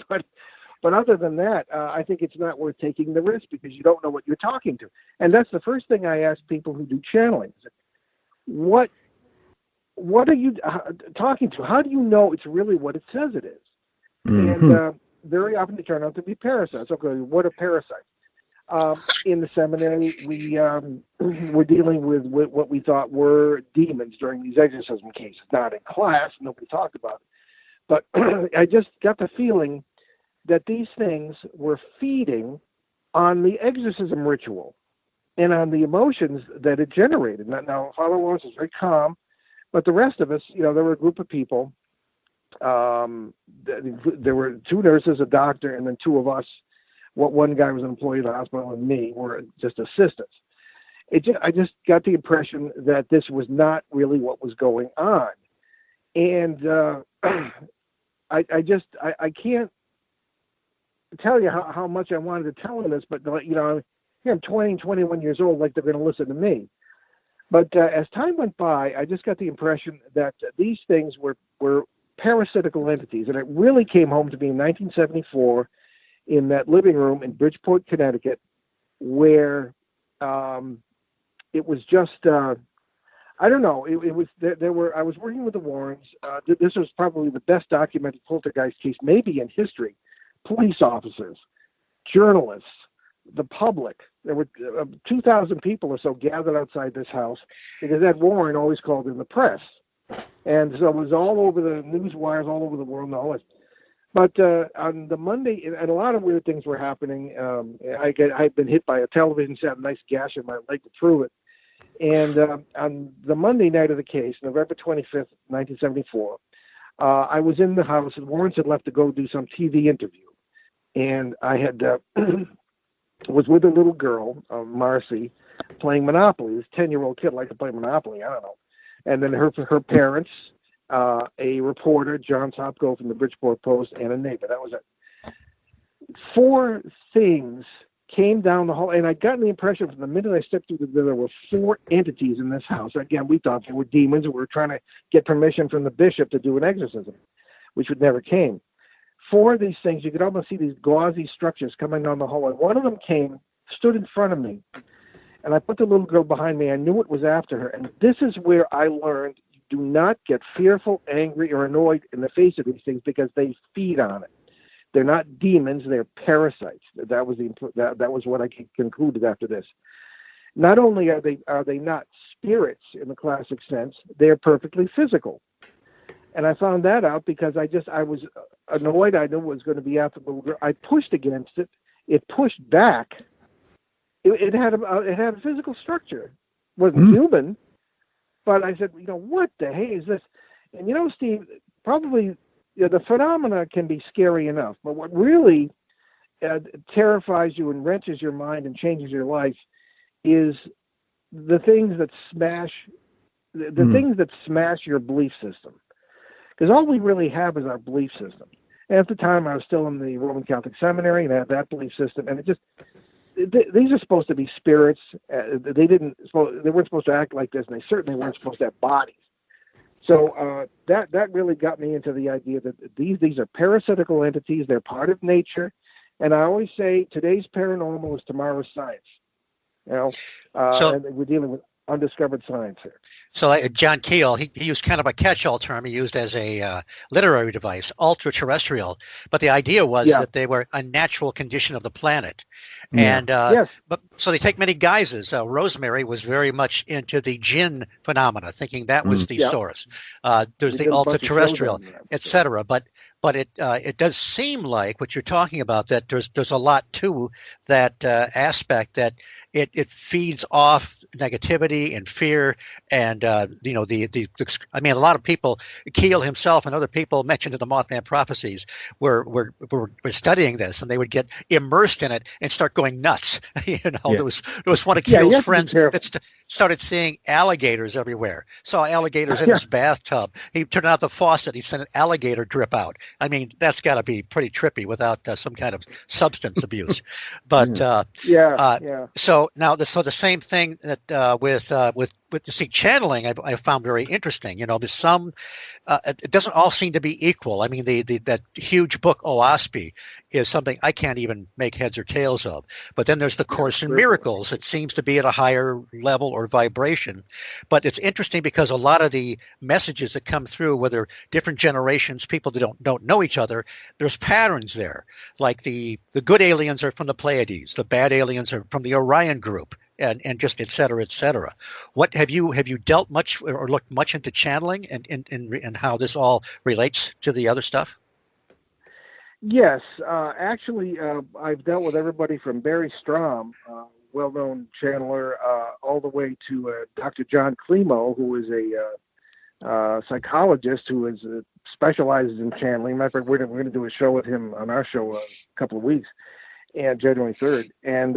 But other than that, I think it's not worth taking the risk because you don't know what you're talking to. And that's the first thing I ask people who do channeling. What are you talking to? How do you know it's really what it says it is? Mm-hmm. And very often they turn out to be parasites. Okay, what are parasites? In the seminary, we were dealing with what we thought were demons during these exorcism cases. Not in class, nobody talked about it. But I just got the feeling that these things were feeding on the exorcism ritual and on the emotions that it generated. Now Father Lawrence was very calm, but the rest of us, there were a group of people. There were two nurses, a doctor, and then two of us. One guy was an employee of the hospital, and me were just assistants. I just got the impression that this was not really what was going on. And I can't tell you how much I wanted to tell them this, but I'm 20, 21 years old, like they're going to listen to me. But as time went by, I just got the impression that these things were parasitical entities, and it really came home to me in 1974 in that living room in Bridgeport, Connecticut, where it was just I don't know. It was I was working with the Warrens. This was probably the best documented poltergeist case maybe in history. Police officers, journalists, the public. There were 2,000 people or so gathered outside this house because Ed Warren always called in the press. And so it was all over the news wires, all over the world and all this. But on the Monday, and a lot of weird things were happening. I'd been hit by a television set, a nice gash in my leg to prove it. And on the Monday night of the case, November 25th, 1974, I was in the house, and Warrens had left to go do some TV interview. And I had was with a little girl, Marcy, playing Monopoly. This 10-year-old kid liked to play Monopoly. I don't know. And then her parents, a reporter, John Sopko from the Bridgeport Post, and a neighbor. That was it. 4 things came down the hall, and I got the impression from the minute I stepped through the door, there were 4 entities in this house. Again, we thought they were demons, and we were trying to get permission from the bishop to do an exorcism, which would never came. 4 of these things, you could almost see these gauzy structures coming down the hallway. One of them stood in front of me, and I put the little girl behind me. I knew it was after her, and this is where I learned you do not get fearful, angry, or annoyed in the face of these things because they feed on it. They're not demons; they're parasites. That was what I concluded after this. Not only are they not spirits in the classic sense, they're perfectly physical. And I found that out because I was annoyed. I knew it was going to be after the little girl. I pushed against it. It pushed back. It had a physical structure. It wasn't human, but I said, what the hey is this? And Steve, probably the phenomena can be scary enough, but what really terrifies you and wrenches your mind and changes your life is the things that smash things that smash your belief system. Because all we really have is our belief system. And at the time, I was still in the Roman Catholic Seminary and I had that belief system, and these are supposed to be spirits. They weren't supposed to act like this, and they certainly weren't supposed to have bodies. So that really got me into the idea that these are parasitical entities. They're part of nature, and I always say today's paranormal is tomorrow's science. And we're dealing with undiscovered science here. So John Keel, he used kind of a catch-all term he used as a literary device, ultra-terrestrial. But the idea was that they were a natural condition of the planet. Yeah. And yes. But so they take many guises. Rosemary was very much into the jinn phenomena, thinking that was the source. There's the ultra-terrestrial, etc. But it does seem like what you're talking about, that there's a lot to that aspect, that it feeds off negativity and fear, and I mean, a lot of people, Keel himself and other people mentioned in the Mothman prophecies were studying this, and they would get immersed in it and start going nuts. There was one of Keel's friends that started seeing alligators everywhere. Saw alligators in his bathtub. He turned out the faucet. He sent an alligator drip out. I mean, that's got to be pretty trippy without some kind of substance abuse. But so now, the same thing that with channeling, I found very interesting. There's some. It doesn't all seem to be equal. I mean, that huge book Oaspi is something I can't even make heads or tails of. But then there's the Course in Miracles. It seems to be at a higher level or vibration. But it's interesting because a lot of the messages that come through, whether different generations, people that don't know each other, there's patterns there. Like the good aliens are from the Pleiades, the bad aliens are from the Orion group, and just et cetera, et cetera. What have you dealt much or looked much into channeling and how this all relates to the other stuff? Yes, actually, I've dealt with everybody from Barry Strom, well-known channeler, all the way to Dr. John Klimo, who is a psychologist who specializes in channeling. Matter of fact, we're going to do a show with him on our show a couple of weeks, and January 3rd. And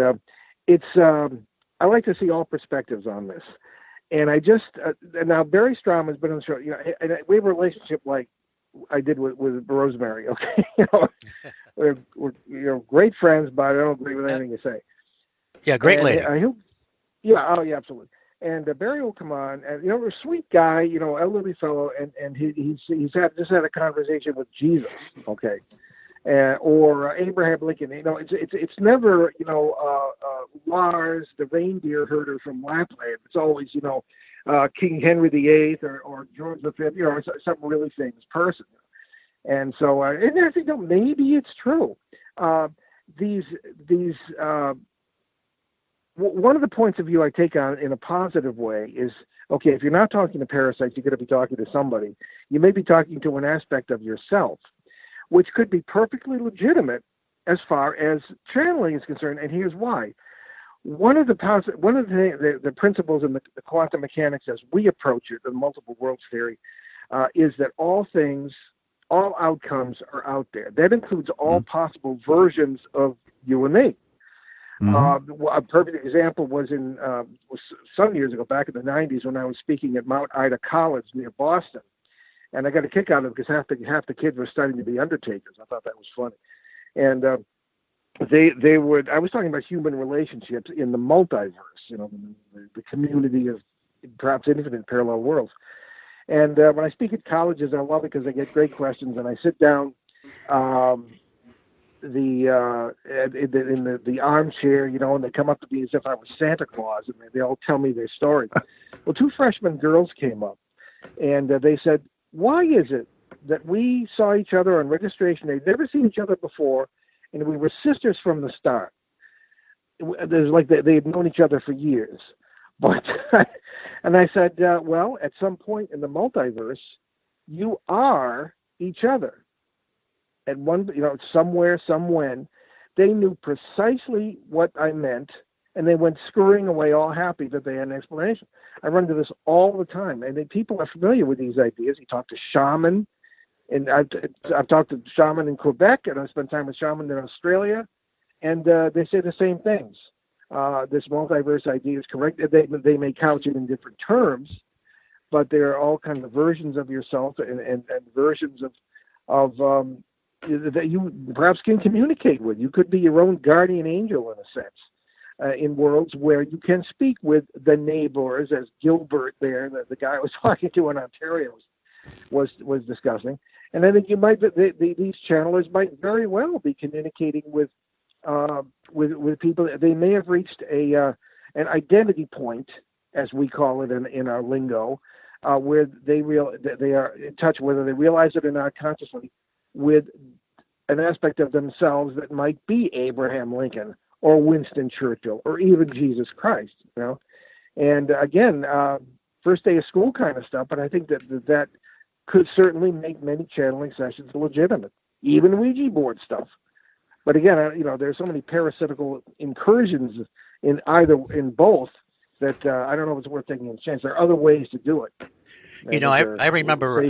I like to see all perspectives on this. And I just now Barry Strom has been on the show, and we have a relationship like I did with Rosemary. Okay, we're great friends, but I don't agree with anything you say. Yeah, great lady. Absolutely. And Barry will come on, and a sweet guy, elderly fellow, and he's had a conversation with Jesus. Okay. Or Abraham Lincoln. It's never Lars, the reindeer herder from Lapland. It's always King Henry VIII or George V. Some really famous person. And so, and I think maybe it's true. One of the points of view I take on in a positive way is, okay, if you're not talking to parasites, you're going to be talking to somebody. You may be talking to an aspect of yourself, which could be perfectly legitimate as far as channeling is concerned. And here's why. One of the principles in the quantum mechanics as we approach it, the multiple worlds theory, is that all outcomes are out there. That includes all possible versions of you and me. A perfect example was some years ago, back in the 90s, when I was speaking at Mount Ida College near Boston. And I got a kick out of it because half the kids were studying to be undertakers. I thought that was funny. And I was talking about human relationships in the multiverse, the community of perhaps infinite parallel worlds. And when I speak at colleges, I love it because I get great questions, and I sit down in the armchair, and they come up to me as if I was Santa Claus, and they all tell me their story. Well, two freshman girls came up, and they said, why is it that we saw each other on registration? They'd never seen each other before, and we were sisters from the start. There's like they had known each other for years. But and I said, well, at some point in the multiverse, you are each other. At one, somewhere, somewhen, they knew precisely what I meant, and they went scurrying away all happy that they had an explanation. I run into this all the time, and people are familiar with these ideas. You talk to shaman, and I've talked to shaman in Quebec, and I've spent time with shaman in Australia, and they say the same things. This multiverse idea is correct. They may couch it in different terms, but there are all kinds of versions of yourself and versions of that you perhaps can communicate with. You could be your own guardian angel in a sense, in worlds where you can speak with the neighbors, as Gilbert there, the guy I was talking to in Ontario was discussing. And I think you might these channelers might very well be communicating with people. They may have reached an identity point, as we call it in our lingo, where they are in touch, whether they realize it or not consciously, with an aspect of themselves that might be Abraham Lincoln or Winston Churchill or even Jesus Christ. And again, first day of school kind of stuff. But I think that could certainly make many channeling sessions legitimate, even Ouija board stuff. But again, there's so many parasitical incursions in both that I don't know if it's worth taking a chance. There are other ways to do it. I remember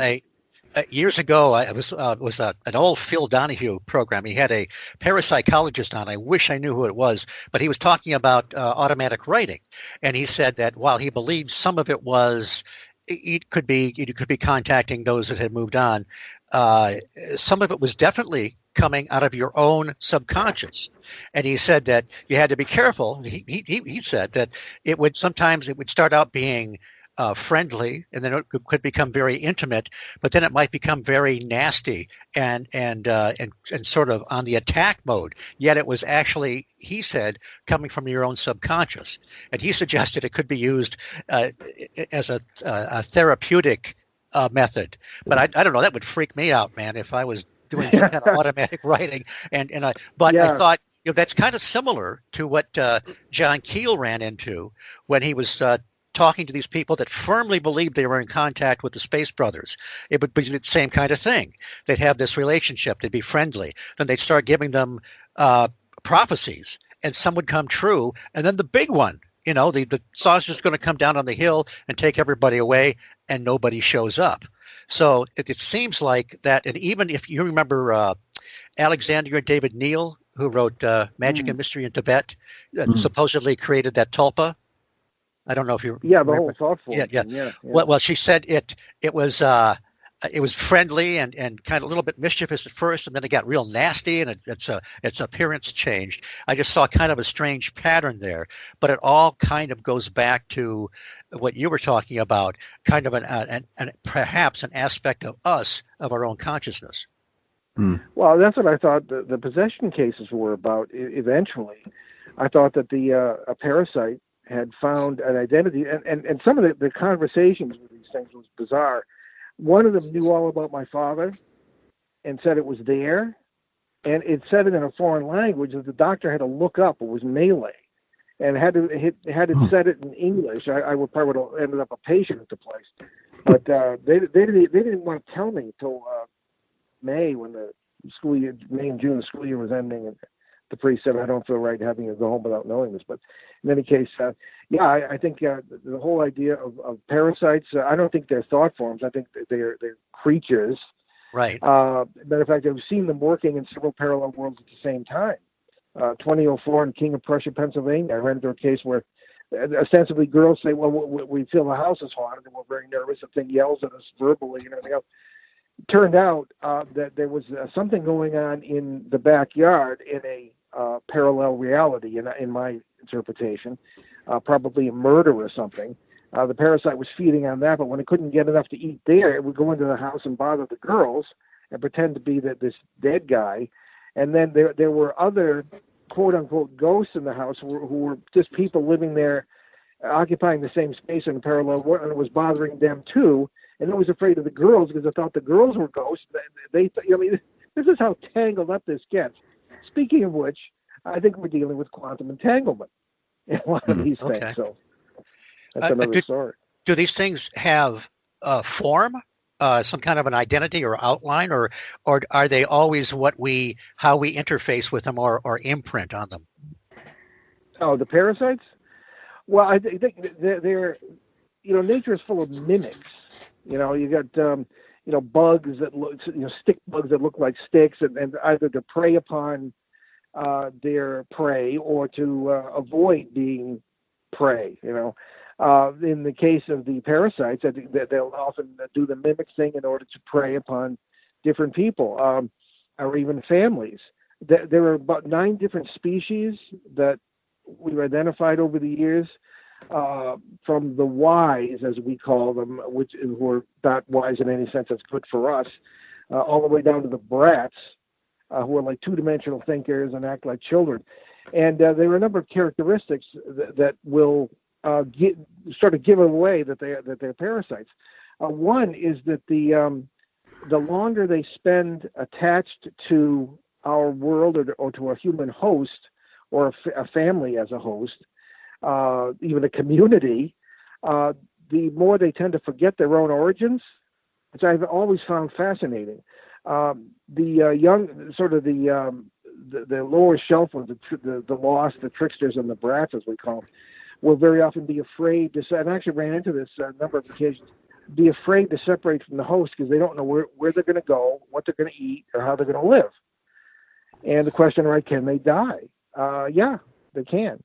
years ago, I was an old Phil Donahue program. He had a parapsychologist on. I wish I knew who it was, but he was talking about automatic writing, and he said that while he believed some of it was, you could be contacting those that had moved on. Some of it was definitely coming out of your own subconscious, and he said that you had to be careful. He said that it would start out being friendly, and then it could become very intimate, but then it might become very nasty and sort of on the attack mode. Yet it was actually, he said, coming from your own subconscious, and he suggested it could be used as a therapeutic method. But I don't know. That would freak me out, man, if I was doing some kind of automatic writing. I thought that's kind of similar to what John Keel ran into when he was talking to these people that firmly believed they were in contact with the Space Brothers. It would be the same kind of thing. They'd have this relationship. They'd be friendly. Then they'd start giving them prophecies, and some would come true. And then the big one, the saucer's going to come down on the hill and take everybody away, and nobody shows up. So it seems like that. And even if you remember Alexander David Neal, who wrote Magic and Mystery in Tibet, supposedly created that tulpa. I don't know if you remember. The whole thought form. Yeah. Well, she said it was friendly and kind of a little bit mischievous at first, and then it got real nasty, and its appearance changed. I just saw kind of a strange pattern there, but it all kind of goes back to what you were talking about, kind of an perhaps an aspect of us, of our own consciousness. Well, that's what I thought the possession cases were about. Eventually, I thought that a parasite had found an identity, and some of the conversations with these things was bizarre. One of them knew all about my father and said it was there, and it said it in a foreign language that the doctor had to look up. It was Malay, and had it said it in English, I would probably would have ended up a patient at the place. But they didn't want to tell me until May, when the school year, May and June, the school year was ending, and the priest said, "I don't feel right having you go home without knowing this." But in any case, I think the whole idea of parasites, I don't think they're thought forms. I think they're creatures. Right. Matter of fact, I've seen them working in several parallel worlds at the same time. 2004 in King of Prussia, Pennsylvania, I ran into a case where ostensibly girls say, "Well, we feel the house is haunted, and we're very nervous." The thing yells at us verbally and everything else. Turned out that there was something going on in the backyard in a parallel reality, in my interpretation, probably a murder or something. The parasite was feeding on that, but when it couldn't get enough to eat there, it would go into the house and bother the girls and pretend to be this dead guy. And then there were other quote-unquote ghosts in the house who were just people living there, occupying the same space in a parallel world, and it was bothering them too. And I was afraid of the girls because I thought the girls were ghosts. This is how tangled up this gets. Speaking of which, I think we're dealing with quantum entanglement in a lot of these things. So that's another story. Do these things have form? some kind of an identity or outline, or are they always how we interface with them or imprint on them? Oh, the parasites? Well, I think they're nature is full of mimics. You got bugs that look, stick bugs that look like sticks, and either to prey upon their prey or to avoid being prey. In the case of the parasites, I think that they'll often do the mimic thing in order to prey upon different people or even families. There are about 9 different species that we've identified over the years, from the wise, as we call them, who are not wise in any sense that's good for us, all the way down to the brats, who are like 2-dimensional thinkers and act like children. And there are a number of characteristics that will give away that they're parasites. One is that the longer they spend attached to our world or to a human host or a family as a host, even a community, the more they tend to forget their own origins, which I've always found fascinating. The young, sort of the lower shelf of the lost, the tricksters, and the brats, as we call them, will very often be afraid to. And I actually ran into this a number of occasions. Be afraid to separate from the host because they don't know where they're going to go, what they're going to eat, or how they're going to live. And the question, right? Can they die? Yeah, they can.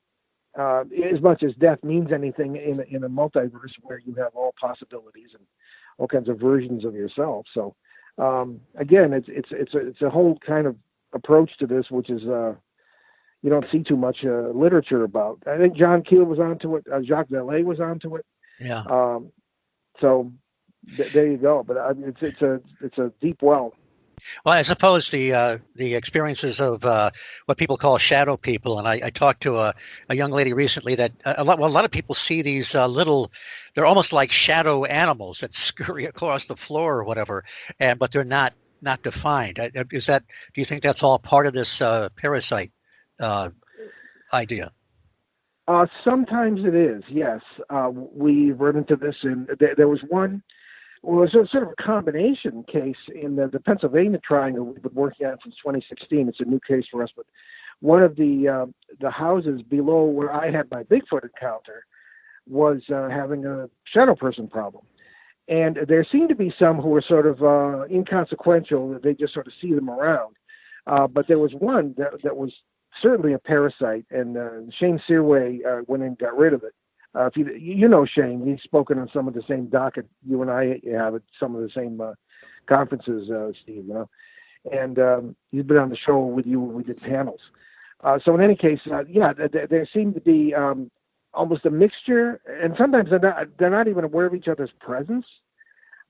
As much as death means anything in a multiverse where you have all possibilities and all kinds of versions of yourself. So again, it's a whole kind of approach to this, which is you don't see too much literature about. I think John Keel was onto it. Jacques Vallée was onto it. Yeah. So there you go. But it's a deep well. Well, I suppose the experiences of what people call shadow people, and I talked to a young lady recently that a lot of people see these they're almost like shadow animals that scurry across the floor or whatever, but they're not defined. Do you think that's all part of this parasite idea? Sometimes it is, yes. We've run into this, and there was one. Well, it was sort of a combination case in the Pennsylvania Triangle we've been working on since 2016. It's a new case for us, but one of the houses below where I had my Bigfoot encounter was having a shadow person problem. And there seemed to be some who were sort of inconsequential. They just sort of see them around. But there was one that was certainly a parasite, and Shane Searway went and got rid of it. If you know Shane, he's spoken on some of the same docket you and I have at some of the same conferences, Steve. And he's been on the show with you when we did panels. So in any case, there seemed to be almost a mixture, and sometimes they're not even aware of each other's presence.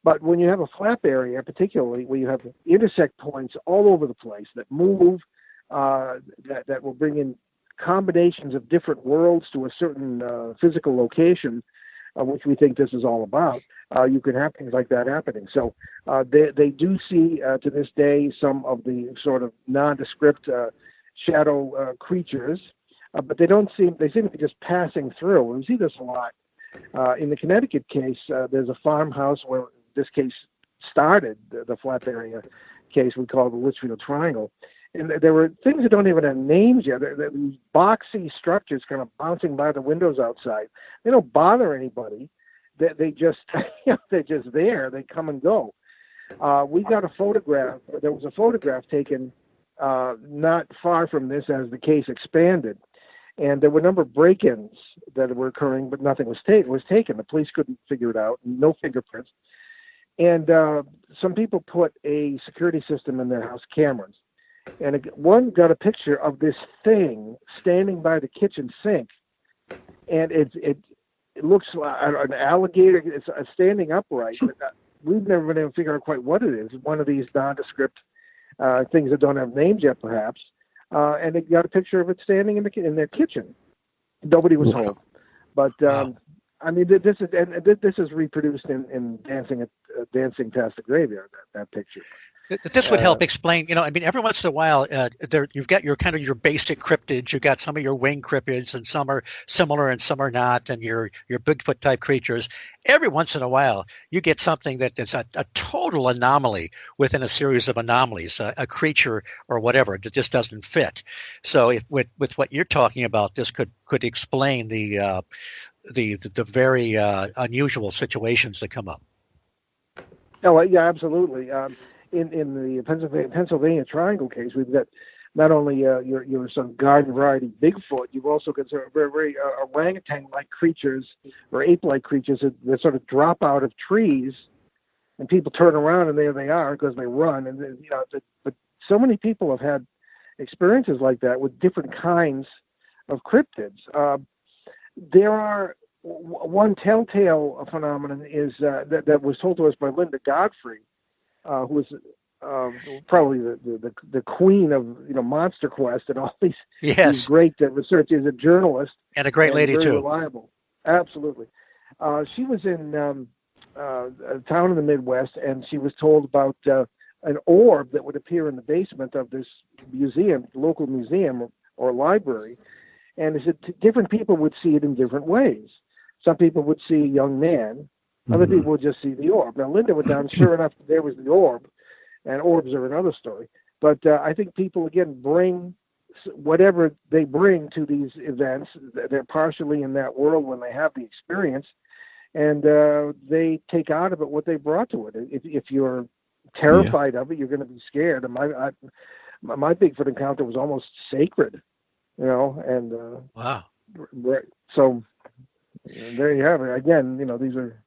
But when you have a flap area, particularly where you have intersect points all over the place that move, that will bring in combinations of different worlds to a certain physical location, which we think this is all about, you can have things like that happening. So they do see to this day some of the sort of nondescript shadow creatures, but they seem to be just passing through. We see this a lot. In the Connecticut case, there's a farmhouse where this case started, the flap area case we call the Lithuania Triangle. And there were things that don't even have names yet. They're these boxy structures kind of bouncing by the windows outside. They don't bother anybody. They just, they're just there. They come and go. We got a photograph. There was a photograph taken not far from this as the case expanded. And there were a number of break-ins that were occurring, but nothing was taken. The police couldn't figure it out. No fingerprints. And some people put a security system in their house, cameras. And one got a picture of this thing standing by the kitchen sink, and it looks like an alligator. It's standing upright. But we've never been able to figure out quite what it is. One of these nondescript things that don't have names yet, perhaps. And they got a picture of it standing in their kitchen. Nobody was home. But I mean, this is reproduced in Dancing Past the Graveyard. That picture. This would help explain, I mean, every once in a while, you've got your kind of your basic cryptids. You've got some of your winged cryptids, and some are similar and some are not, and your Bigfoot type creatures. Every once in a while, you get something that is a total anomaly within a series of anomalies, a creature or whatever that just doesn't fit. So, with what you're talking about, this could explain the very unusual situations that come up. Oh, yeah, absolutely. In the Pennsylvania Triangle case, we've got not only your some garden variety Bigfoot, you've also got sort of very orangutan-like creatures or ape-like creatures that sort of drop out of trees, and people turn around and there they are because they run. And but so many people have had experiences like that with different kinds of cryptids. There are one telltale phenomenon is that was told to us by Linda Godfrey, who was probably the queen of Monster Quest and all these great research. Is a journalist and a great lady very too. Reliable, absolutely. She was in a town in the Midwest, and she was told about an orb that would appear in the basement of this museum, local museum or library, and different people would see it in different ways. Some people would see a young man. Other people would just see the orb. Now, Linda went down. Sure enough, there was the orb, and orbs are another story. But I think people, again, bring whatever they bring to these events. They're partially in that world when they have the experience, and they take out of it what they brought to it. If you're terrified of it, you're going to be scared. And my Bigfoot encounter was almost sacred, and wow. Right. So there you have it. Again, these are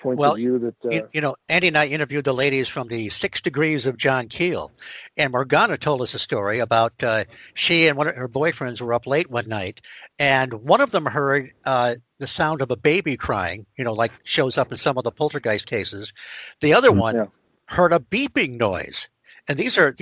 points of view that Andy and I interviewed the ladies from the 6 Degrees of John Keel, and Morgana told us a story about she and one of her boyfriends were up late one night, and one of them heard the sound of a baby crying, like shows up in some of the poltergeist cases. The other one heard a beeping noise. And these are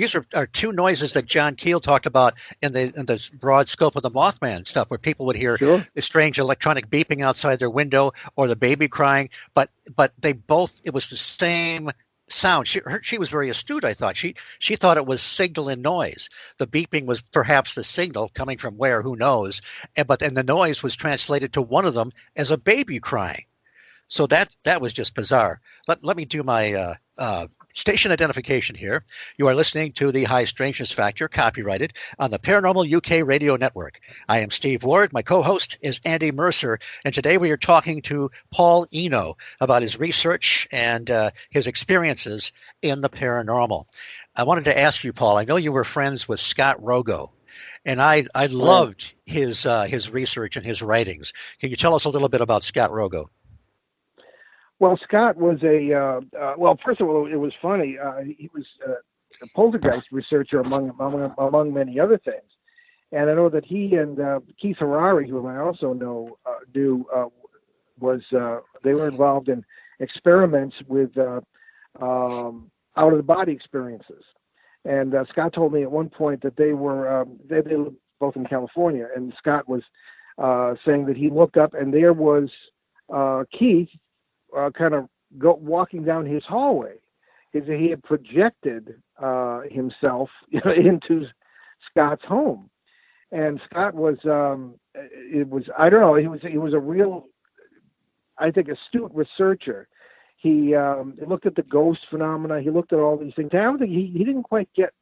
two noises that John Keel talked about in the broad scope of the Mothman stuff, where people would hear the strange electronic beeping outside their window or the baby crying. But they both, it was the same sound. She was very astute, I thought. She thought it was signal and noise. The beeping was perhaps the signal coming from where, who knows. And the noise was translated to one of them as a baby crying. So that was just bizarre. Let me do my station identification here. You are listening to the High Strangeness Factor, copyrighted on the Paranormal UK Radio Network. I am Steve Ward. My co-host is Andy Mercer, and today we are talking to Paul Eno about his research and his experiences in the paranormal. I wanted to ask you, Paul, I know you were friends with Scott Rogo, and I loved his research and his writings. Can you tell us a little bit about Scott Rogo? Well, Scott was first of all, it was funny. He was a poltergeist researcher among many other things. And I know that he and Keith Harari, whom I also know, they were involved in experiments with out-of-the-body experiences. And Scott told me at one point that they lived both in California, and Scott was saying that he looked up and there was Keith kind of walking down his hallway. He had projected himself into Scott's home, and Scott was he was a real, I think, astute researcher. He looked at the ghost phenomena. He looked at all these things. I don't think he didn't quite get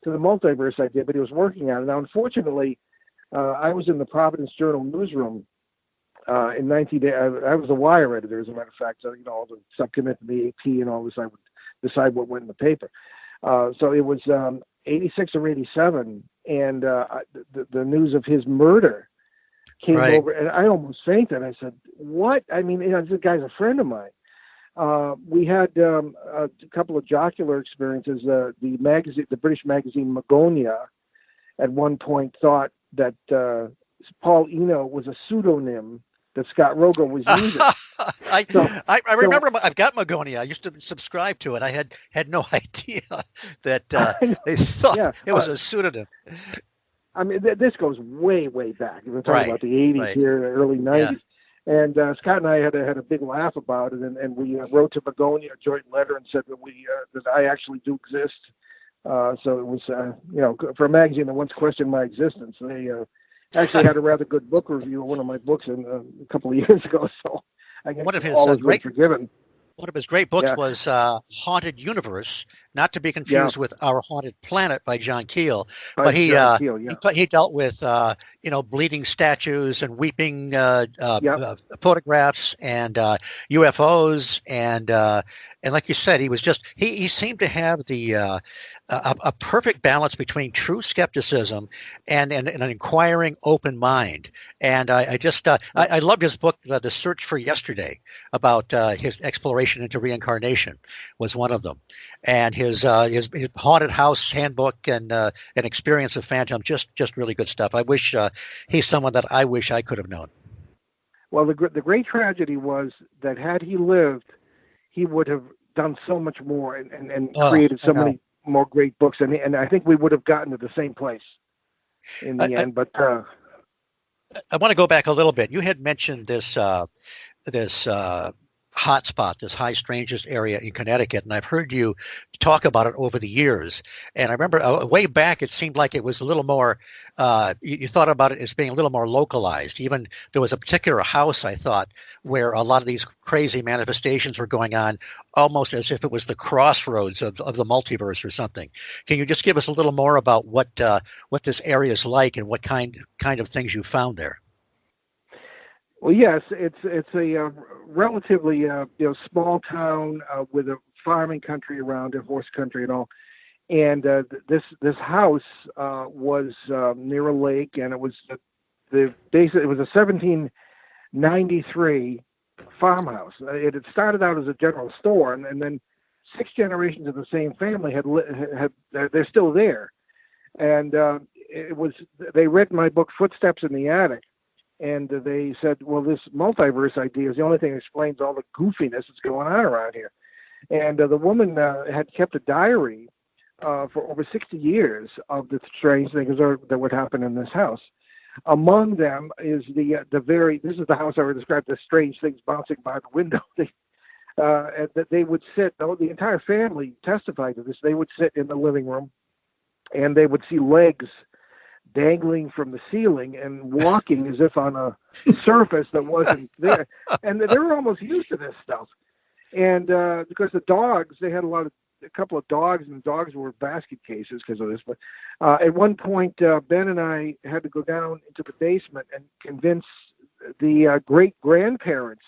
to the multiverse idea, but he was working on it. Now, unfortunately, I was in the Providence Journal newsroom in 19 days. I was a wire editor, as a matter of fact. So, all the stuff came into the AP and all this, I would decide what went in the paper. So it was 86 or 87, and the news of his murder came over, and I almost fainted. I said, "What?" I mean, this guy's a friend of mine. We had a couple of jocular experiences. The British magazine Magonia, at one point thought that Paul Eno was a pseudonym that Scott Rogo was using. I remember. I've got Magonia. I used to subscribe to it. I had no idea that they thought it was a pseudonym. I mean, this goes way, way back. We're talking about the 80s here, the early 90s. And Scott and I had a big laugh about it, and we wrote to Begonia a joint letter and said that I actually do exist. So it was, for a magazine that once questioned my existence, they actually had a rather good book review of one of my books a couple of years ago. So I guess One of his all has been forgiven. One of his great books was Haunted Universe, not to be confused with Our Haunted Planet by John Keel. But he dealt with bleeding statues and weeping photographs and UFOs and like you said, he seemed to have the a perfect balance between true skepticism and an inquiring open mind. And I loved his book, The Search for Yesterday, about his exploration into reincarnation was one of them. And his Haunted House Handbook and an Experience of Phantom, just really good stuff. I wish he's someone that I wish I could have known. Well, the great tragedy was that had he lived, he would have done so much more and created so many more great books, and I think we would have gotten to the same place in the end. But I want to go back a little bit. You had mentioned this hotspot, this high strangeness area in Connecticut, and I've heard you talk about it over the years. And I remember way back, it seemed like it was a little more, you thought about it as being a little more localized. Even there was a particular house, I thought, where a lot of these crazy manifestations were going on, almost as if it was the crossroads of the multiverse or something. Can you just give us a little more about what this area is like and what kind of things you found there? Well, yes, it's a relatively small town with a farming country around it, horse country and all. And this house was near a lake, and it was it was a 1793 farmhouse. It had started out as a general store, and then 6 generations of the same family they're still there. And they read my book Footsteps in the Attic. And they said, well, this multiverse idea is the only thing that explains all the goofiness that's going on around here. And the woman had kept a diary for over 60 years of the strange things that would happen in this house. Among them is this is the house I would describe, the strange things bouncing by the window. That they would sit, the entire family testified to this. They would sit in the living room and they would see legs dangling from the ceiling and walking as if on a surface that wasn't there. And they were almost used to this stuff. And because the dogs, they had a couple of dogs, and the dogs were basket cases because of this. But at one point, Ben and I had to go down into the basement and convince the great-grandparents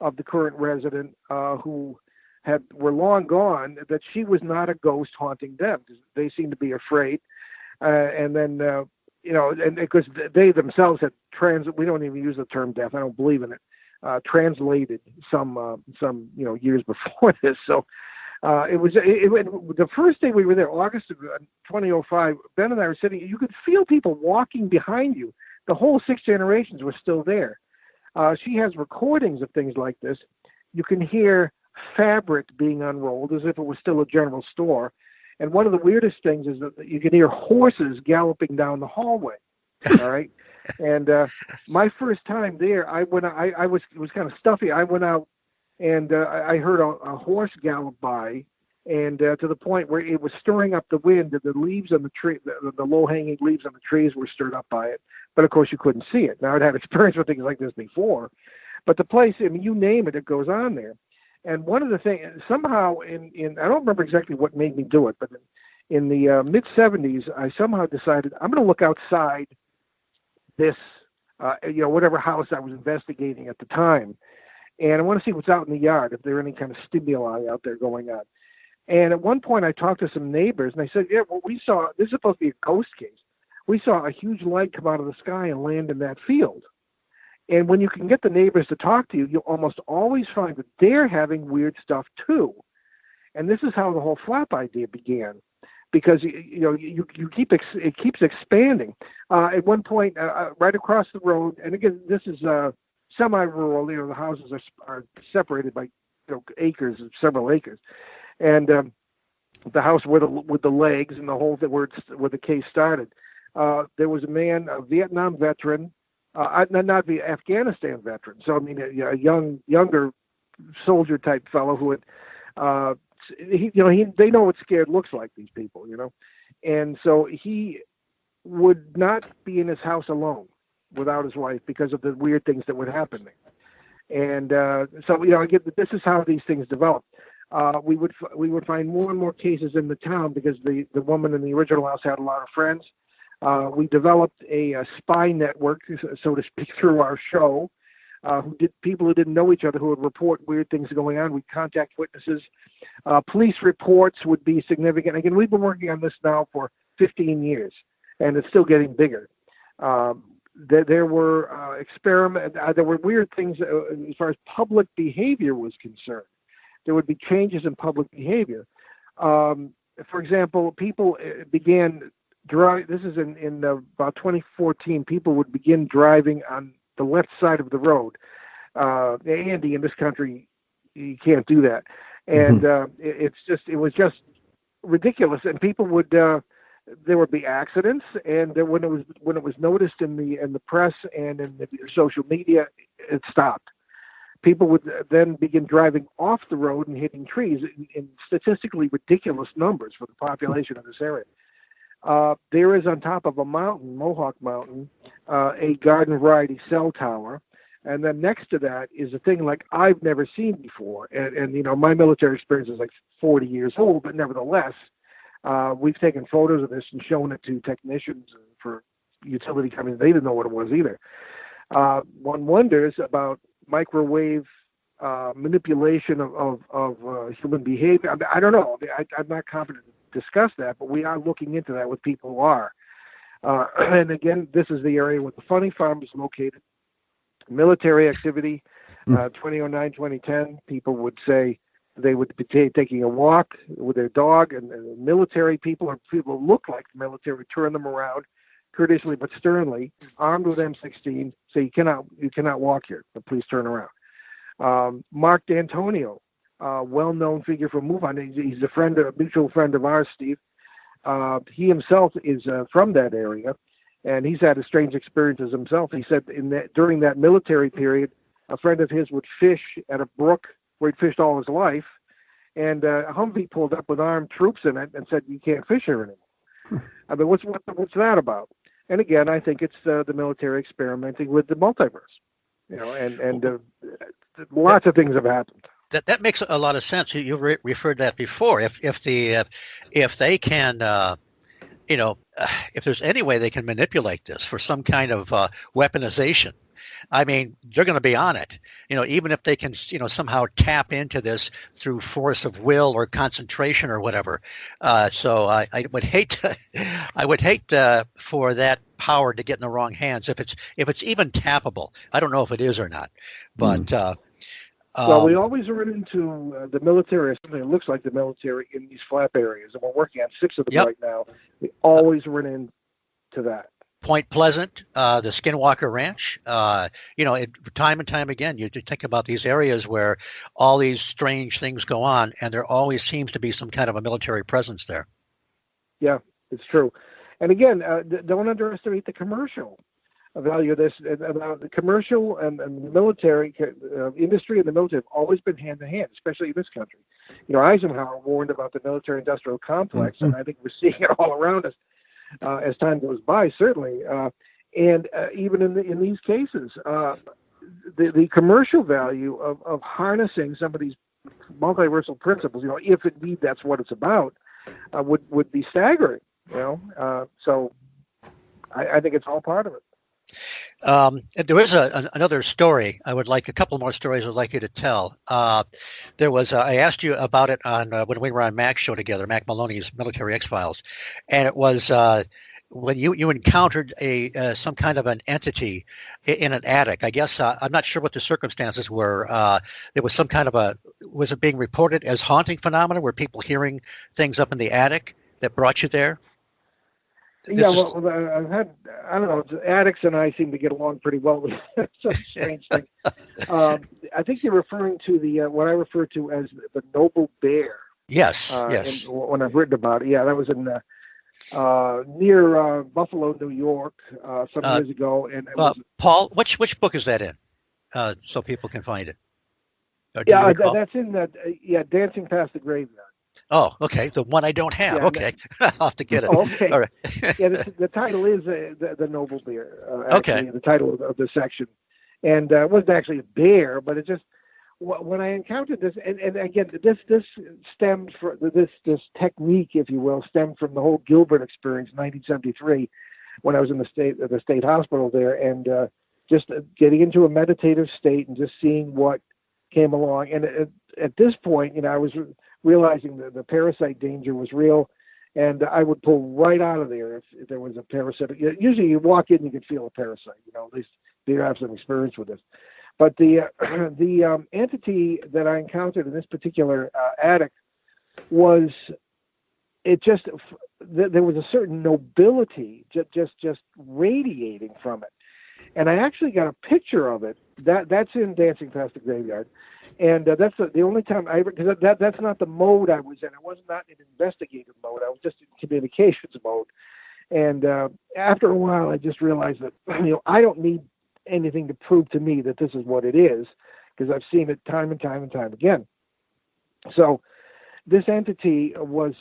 of the current resident who were long gone that she was not a ghost haunting them, because they seemed to be afraid. And then, and because they themselves had we don't even use the term death. I don't believe in it. Translated some years before this. So it was the first day we were there, August of 2005. Ben and I were sitting. You could feel people walking behind you. The whole 6 generations were still there. She has recordings of things like this. You can hear fabric being unrolled as if it was still a general store. And one of the weirdest things is that you can hear horses galloping down the hallway. All right. And my first time there, I went. I was it was kind of stuffy. I went out and I heard a horse gallop by, and to the point where it was stirring up the wind. And the leaves on the tree, the low-hanging leaves on the trees, were stirred up by it. But of course, you couldn't see it. Now, I'd had experience with things like this before, but the place, I mean, you name it, it goes on there. And one of the things, somehow, I don't remember exactly what made me do it, but in the mid-'70s, I somehow decided I'm going to look outside this, whatever house I was investigating at the time. And I want to see what's out in the yard, if there are any kind of stimuli out there going on. And at one point, I talked to some neighbors, and I said, yeah, well, we saw, this is supposed to be a ghost case. We saw a huge light come out of the sky and land in that field. And when you can get the neighbors to talk to you, you'll almost always find that they're having weird stuff too. And this is how the whole flap idea began, because it keeps expanding. At one point, right across the road, and again, this is semi-rural. The houses are separated by acres, several acres, and the house with the legs and the whole thing where the case started. There was a man, a Vietnam veteran, not the Afghanistan veteran. So I mean, a younger soldier type fellow who had, they know what scared looks like. These people, and so he would not be in his house alone without his wife because of the weird things that would happen there. And so again, this is how these things develop. We would find more and more cases in the town because the woman in the original house had a lot of friends. We developed a spy network, so to speak, through our show. People who didn't know each other who would report weird things going on. We'd contact witnesses. Police reports would be significant. Again, we've been working on this now for 15 years, and it's still getting bigger. There were there were weird things as far as public behavior was concerned. There would be changes in public behavior. For example, people began driving. This is in about 2014. People would begin driving on the left side of the road. Andy, in this country, you can't do that, and it was just ridiculous. And people would there would be accidents, and when it was noticed in the press and in the social media, it stopped. People would then begin driving off the road and hitting trees in statistically ridiculous numbers for the population of this area. There is on top of a mountain, Mohawk Mountain, a garden variety cell tower. And then next to that is a thing like I've never seen before. And my military experience is like 40 years old, but nevertheless, we've taken photos of this and shown it to technicians for utility companies. They didn't know what it was either. One wonders about microwave manipulation of human behavior. I don't know. I'm not competent to discuss that, but we are looking into that with people who are. And again, this is the area where the Funny Farm is located. Military activity, 2009, 2010, people would say they would be taking a walk with their dog, and military people or people who look like the military would turn them around, courteously but sternly, armed with M16, say you cannot walk here, but please turn around. Mark D'Antonio, well-known figure from MoveOn. He's a mutual friend of ours, Steve. He himself is from that area, and he's had a strange experiences himself. He said during that military period, a friend of his would fish at a brook where he'd fished all his life, and a Humvee pulled up with armed troops in it and said, "You can't fish here anymore." I mean, what's that about? And again, I think it's the military experimenting with the multiverse, and lots of things have happened. That makes a lot of sense. You referred that before. If they can, if there's any way they can manipulate this for some kind of weaponization, I mean, they're going to be on it. Even if they can, somehow tap into this through force of will or concentration or whatever. So I would hate for that power to get in the wrong hands. If it's even tappable, I don't know if it is or not, but. Well, we always run into the military, or something that looks like the military in these flap areas, and we're working on 6 of them right now. We always run into that. Point Pleasant, the Skinwalker Ranch, time and time again, you think about these areas where all these strange things go on, and there always seems to be some kind of a military presence there. Yeah, it's true. And again, don't underestimate the commercial value of this. The commercial and the military industry and the military have always been hand in hand, especially in this country. Eisenhower warned about the military-industrial complex, and I think we're seeing it all around us as time goes by, certainly. And even in these cases, the commercial value of harnessing some of these multiversal principles, if indeed that's what it's about, would be staggering. So I think it's all part of it. There is another story. A couple more stories I'd like you to tell. There was, I asked you about it on when we were on Mac's show together, Mac Maloney's Military X-Files, and it was when you encountered some kind of an entity in an attic. I guess I'm not sure what the circumstances were. There was some kind of was it being reported as haunting phenomena? Were people hearing things up in the attic that brought you there? I've had, I don't know, addicts and I seem to get along pretty well with some strange thing. I think you're referring to what I refer to as the noble bear. Yes, yes. When I've written about it. Yeah, that was in near Buffalo, New York, some years ago. And it was, Paul, which book is that in? So people can find it. Or do you yeah, recall? that's in that. Dancing Past the Graveyard. Oh, okay. The one I don't have. Yeah, Okay. I'll have to get it. Oh, okay. All right. Yeah, the title is the Noble Bear. Okay. Actually, the title of the section, and it wasn't actually a bear, but it just when I encountered this, and again, this stemmed from this technique, if you will, stemmed from the whole Gilbert experience in 1973, when I was in the state hospital there, and just getting into a meditative state and just seeing what came along. And at this point, I was realizing that the parasite danger was real, and I would pull right out of there if there was a parasite. Usually you walk in, you can feel a parasite, at least you have some experience with this. But the entity that I encountered in this particular attic was, there was a certain nobility just radiating from it. And I actually got a picture of it. That's in Dancing Past the Graveyard, and that's the only time I ever, because that's not the mode I was in. I was not in investigative mode. I was just in communications mode. And after a while, I just realized that I don't need anything to prove to me that this is what it is, because I've seen it time and time and time again. So this entity was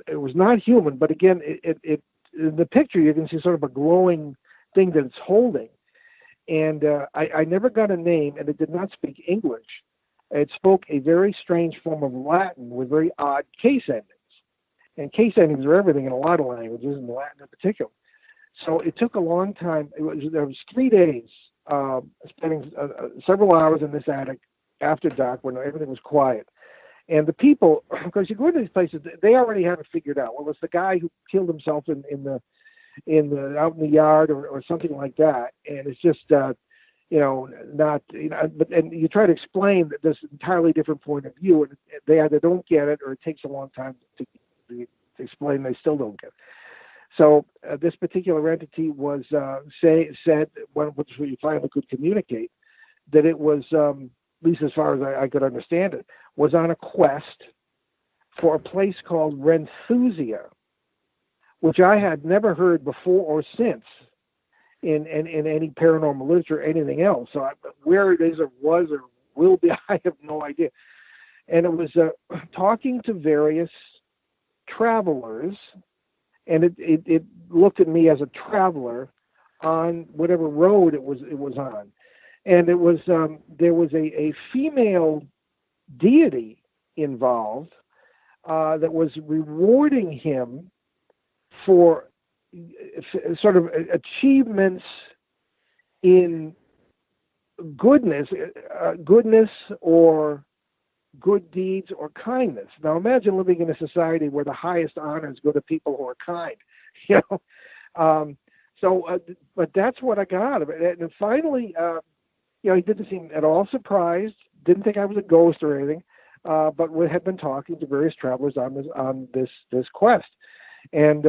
it was not human, but again, it in the picture you can see sort of a glowing thing that it's holding, and I never got a name, and it did not speak English. It spoke a very strange form of Latin with very odd case endings, and case endings are everything in a lot of languages, and Latin in particular. So it took a long time. There was 3 days spending several hours in this attic after dark when everything was quiet. And the people, because you go into these places, they already have it figured out. Well, it's the guy who killed himself out in the yard or something like that, and it's just not but and you try to explain this entirely different point of view, and they either don't get it or it takes a long time to explain. They still don't get it. So this particular entity was said when we finally could communicate that it was, at least as far as I could understand it, was on a quest for a place called Renthusia, which I had never heard before or since in any paranormal literature or anything else. So where it is or was or will be, I have no idea. And it was talking to various travelers, and it looked at me as a traveler on whatever road it was on. And it was there was a female deity involved that was rewarding him for sort of achievements in goodness or good deeds or kindness. Now imagine living in a society where the highest honors go to people who are kind, but that's what I got out of it. And finally, he didn't seem at all surprised, didn't think I was a ghost or anything, but we had been talking to various travelers on this quest. And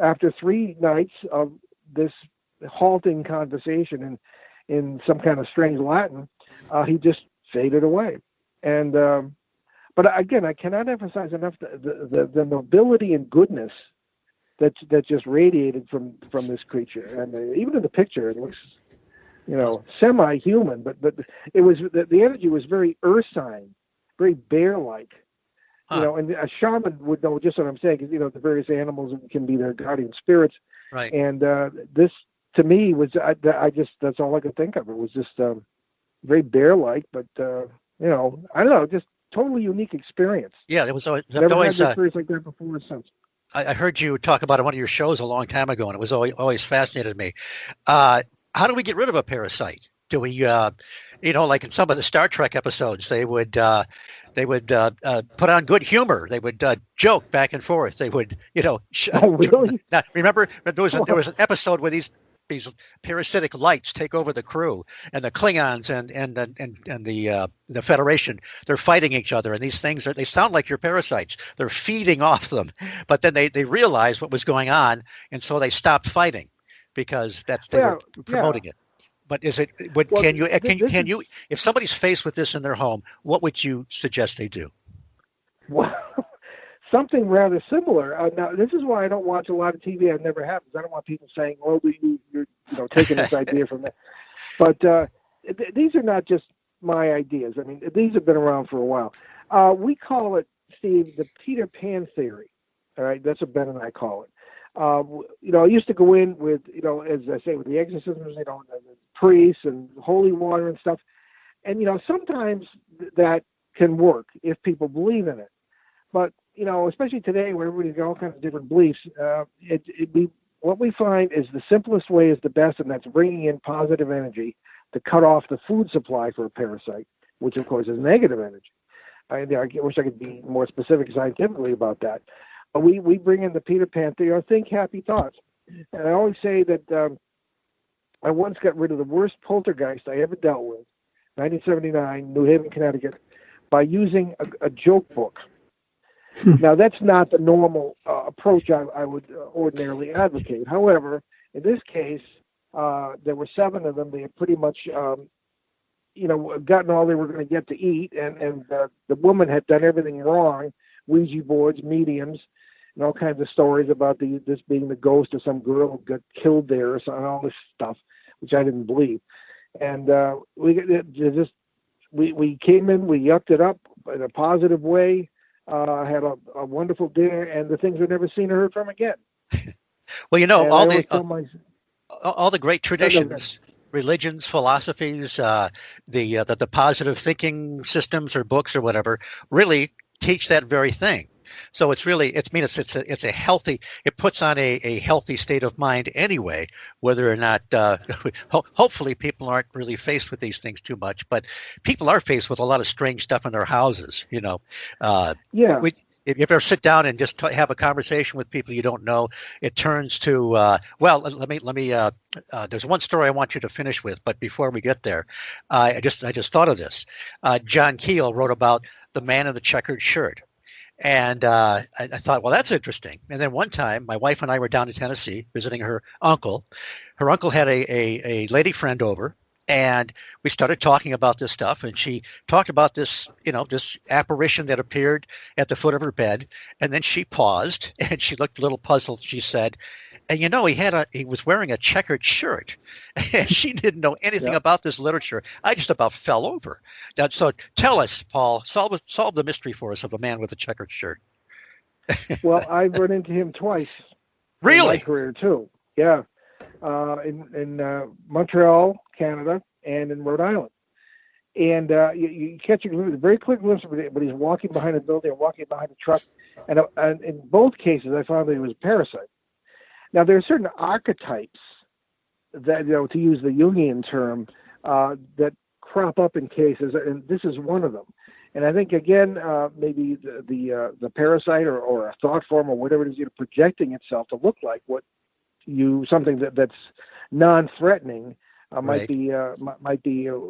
after 3 nights of this halting conversation in some kind of strange Latin, he just faded away. And but again, I cannot emphasize enough the nobility and goodness that just radiated from this creature. And even in the picture, it looks semi-human, but it was the energy was very ursine, very bear-like. And a shaman would know just what I'm saying, because the various animals can be their guardian spirits. Right. And this, to me, was I just that's all I could think of. It was just very bear-like, but I don't know, just totally unique experience. Yeah, it was always. Never had an experience like that before or since. I heard you talk about it on one of your shows a long time ago, and it was always fascinated me. How do we get rid of a parasite? Do we, like in some of the Star Trek episodes, they would put on good humor. They would joke back and forth. They would, Oh, really? Now, remember, there was an episode where these parasitic lights take over the crew, and the Klingons and the Federation, they're fighting each other, and these things they sound like your parasites. They're feeding off them, but then they realized what was going on, and so they stopped fighting because they were promoting it. But can you if somebody's faced with this in their home, what would you suggest they do? Well, something rather similar. Now, this is why I don't watch a lot of TV. I never have, because I don't want people saying, "Well, you're taking this idea from that." But these are not just my ideas. I mean, these have been around for a while. We call it, Steve, the Peter Pan theory. All right, that's what Ben and I call it. I used to go in with, as I say, with the exorcisms, the priests and holy water and stuff. And, sometimes that can work if people believe in it. But, especially today where everybody's got all kinds of different beliefs, what we find is the simplest way is the best, and that's bringing in positive energy to cut off the food supply for a parasite, which, of course, is negative energy. I wish I could be more specific scientifically about that. We bring in the Peter Pan theory, or think happy thoughts. And I always say that I once got rid of the worst poltergeist I ever dealt with, 1979, New Haven, Connecticut, by using a joke book. Now, that's not the normal approach I would ordinarily advocate. However, in this case, there were 7 of them. They had pretty much, gotten all they were going to get to eat, and the woman had done everything wrong, Ouija boards, mediums, and all kinds of stories about this being the ghost of some girl who got killed there, and all this stuff, which I didn't believe. And we came in, we yucked it up in a positive way, had a wonderful dinner, and the things were never seen or heard from again. Well, and all the great traditions, religions, philosophies, the positive thinking systems or books or whatever really teach that very thing. So it's a healthy, it puts on a healthy state of mind anyway, whether or not, hopefully people aren't really faced with these things too much, but people are faced with a lot of strange stuff in their houses, If you ever sit down and just have a conversation with people you don't know, it turns to, let me, there's one story I want you to finish with, but before we get there, I just thought of this. John Keel wrote about the man in the checkered shirt. And I thought, well, that's interesting. And then one time, my wife and I were down to Tennessee visiting her uncle. Her uncle had a lady friend over, and we started talking about this stuff. And she talked about this, this apparition that appeared at the foot of her bed. And then she paused, and she looked a little puzzled. She said, and he was wearing a checkered shirt, and she didn't know anything about this literature. I just about fell over. So tell us, Paul, solve the mystery for us of the man with the checkered shirt. Well, I've run into him twice. Really? In my career too. Yeah, in Montreal, Canada, and in Rhode Island. And you catch a very quick glimpse of it, but he's walking behind a building or walking behind a truck. And in both cases, I found that he was a parasite. Now, there are certain archetypes that, to use the Jungian term, that crop up in cases, and this is one of them. And I think, again, maybe the parasite or a thought form or whatever it is, projecting itself to look like something that's non-threatening might be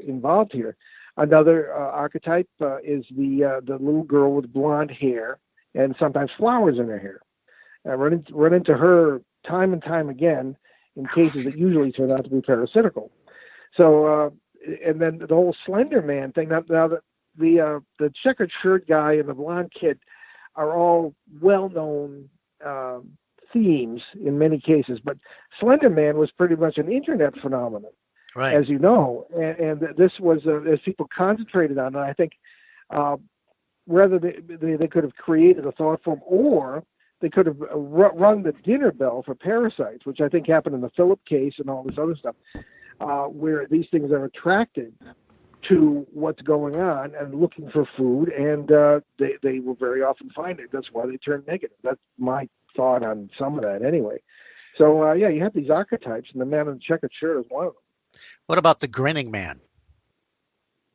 involved here. Another archetype is the little girl with blonde hair and sometimes flowers in her hair. I run into her time and time again in cases that usually turn out to be parasitical. So, and then the whole Slender Man thing. Now the checkered shirt guy and the blonde kid are all well-known themes in many cases, but Slender Man was pretty much an internet phenomenon, right? As you know, and this was as people concentrated on it. I think whether they could have created a thought form, or they could have rung the dinner bell for parasites, which I think happened in the Phillip case and all this other stuff, where these things are attracted to what's going on and looking for food, and they will very often find it. That's why they turn negative. That's my thought on some of that anyway. So, you have these archetypes, and the man in the checkered shirt is one of them. What about the grinning man?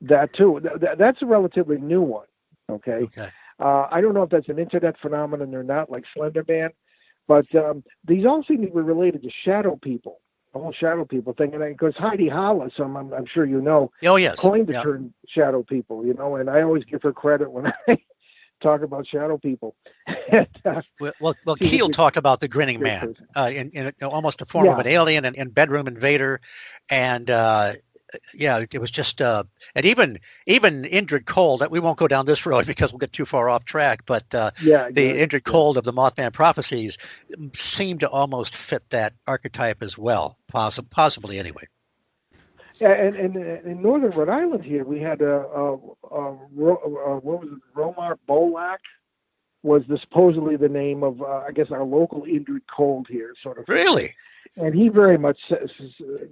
That too. That's a relatively new one, okay? I don't know if that's an internet phenomenon or not, like Slender Man, but these all seem to be related to shadow people, the whole shadow people thing. And because Heidi Hollis, I'm sure you know, coined the term shadow people, and I always give her credit when I talk about shadow people. well, Keel talked about the grinning man in almost the form of an alien and bedroom invader, and Yeah, it was just, and even Indrid Cold. That we won't go down this road because we'll get too far off track. But Yeah, the exactly. Indrid Cold of the Mothman prophecies seemed to almost fit that archetype as well, possibly anyway. Yeah, and in northern Rhode Island here, we had what was it? Romar Bolak was supposedly the name of, I guess, our local Indrid Cold here, sort of. Really? And he very much says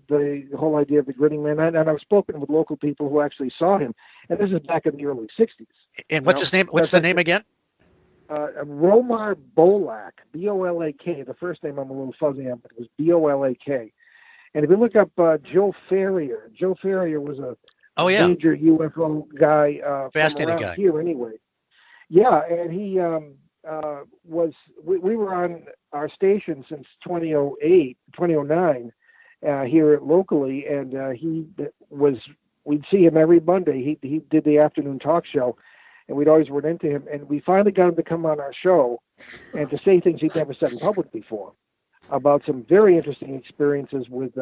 the whole idea of the grinning man. And I've spoken with local people who actually saw him, and this is back in the early '60s. And what's his name? What's the name again? Romar Bolak, Bolak. The first name I'm a little fuzzy on, but it was Bolak. And if you look up Joe Ferrier was a major UFO guy from around here anyway. Yeah, and he we were on our station since 2009 here locally, and we'd see him every Monday. He did the afternoon talk show, and we'd always run into him. And we finally got him to come on our show and to say things he'd never said in public before about some very interesting experiences with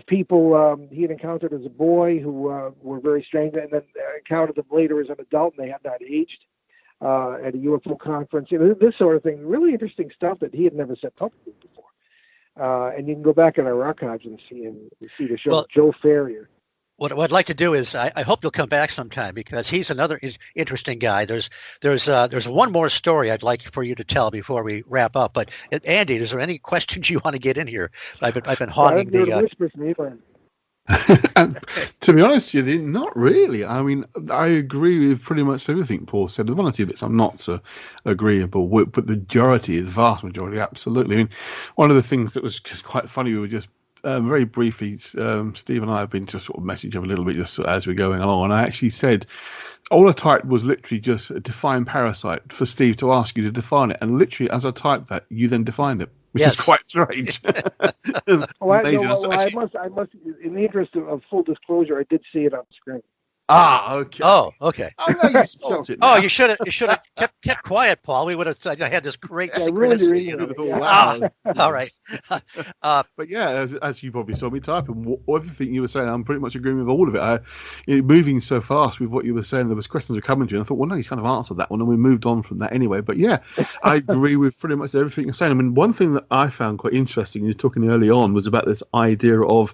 people he had encountered as a boy who were very strange, and then encountered them later as an adult, and they had not aged. At a UFO conference, this sort of thing, really interesting stuff that he had never said publicly before. And you can go back in our archives and see the show with Joe Ferrier. What I'd like to do is, I hope you'll come back sometime because he's another interesting guy. There's one more story I'd like for you to tell before we wrap up. But Andy, is there any questions you want to get in here? I've been hogging And to be honest with you, not really. I mean, I agree with pretty much everything Paul said. There's one or two bits I'm not so agreeable with, but the vast majority, absolutely. I mean, one of the things that was just quite funny, we were just very briefly, Steve and I have been just sort of messaging a little bit just as we're going along, and I actually said, all I typed was literally just define parasite for Steve to ask you to define it, and literally as I typed that, you then defined it. Which is quite strange. I must, in the interest of full disclosure, I did see it on the screen. Okay. Oh, okay. Oh, no, you spelled it now. Oh, you should have kept quiet, Paul. We would have had this great synchronicity. All right. But yeah, as you probably saw me typing, everything you were saying, I'm pretty much agreeing with all of it. Moving so fast with what you were saying, there was questions were coming to you, and I thought, well, no, he's kind of answered that one, and we moved on from that anyway. But yeah, I agree with pretty much everything you're saying. I mean, one thing that I found quite interesting, you were talking early on, was about this idea of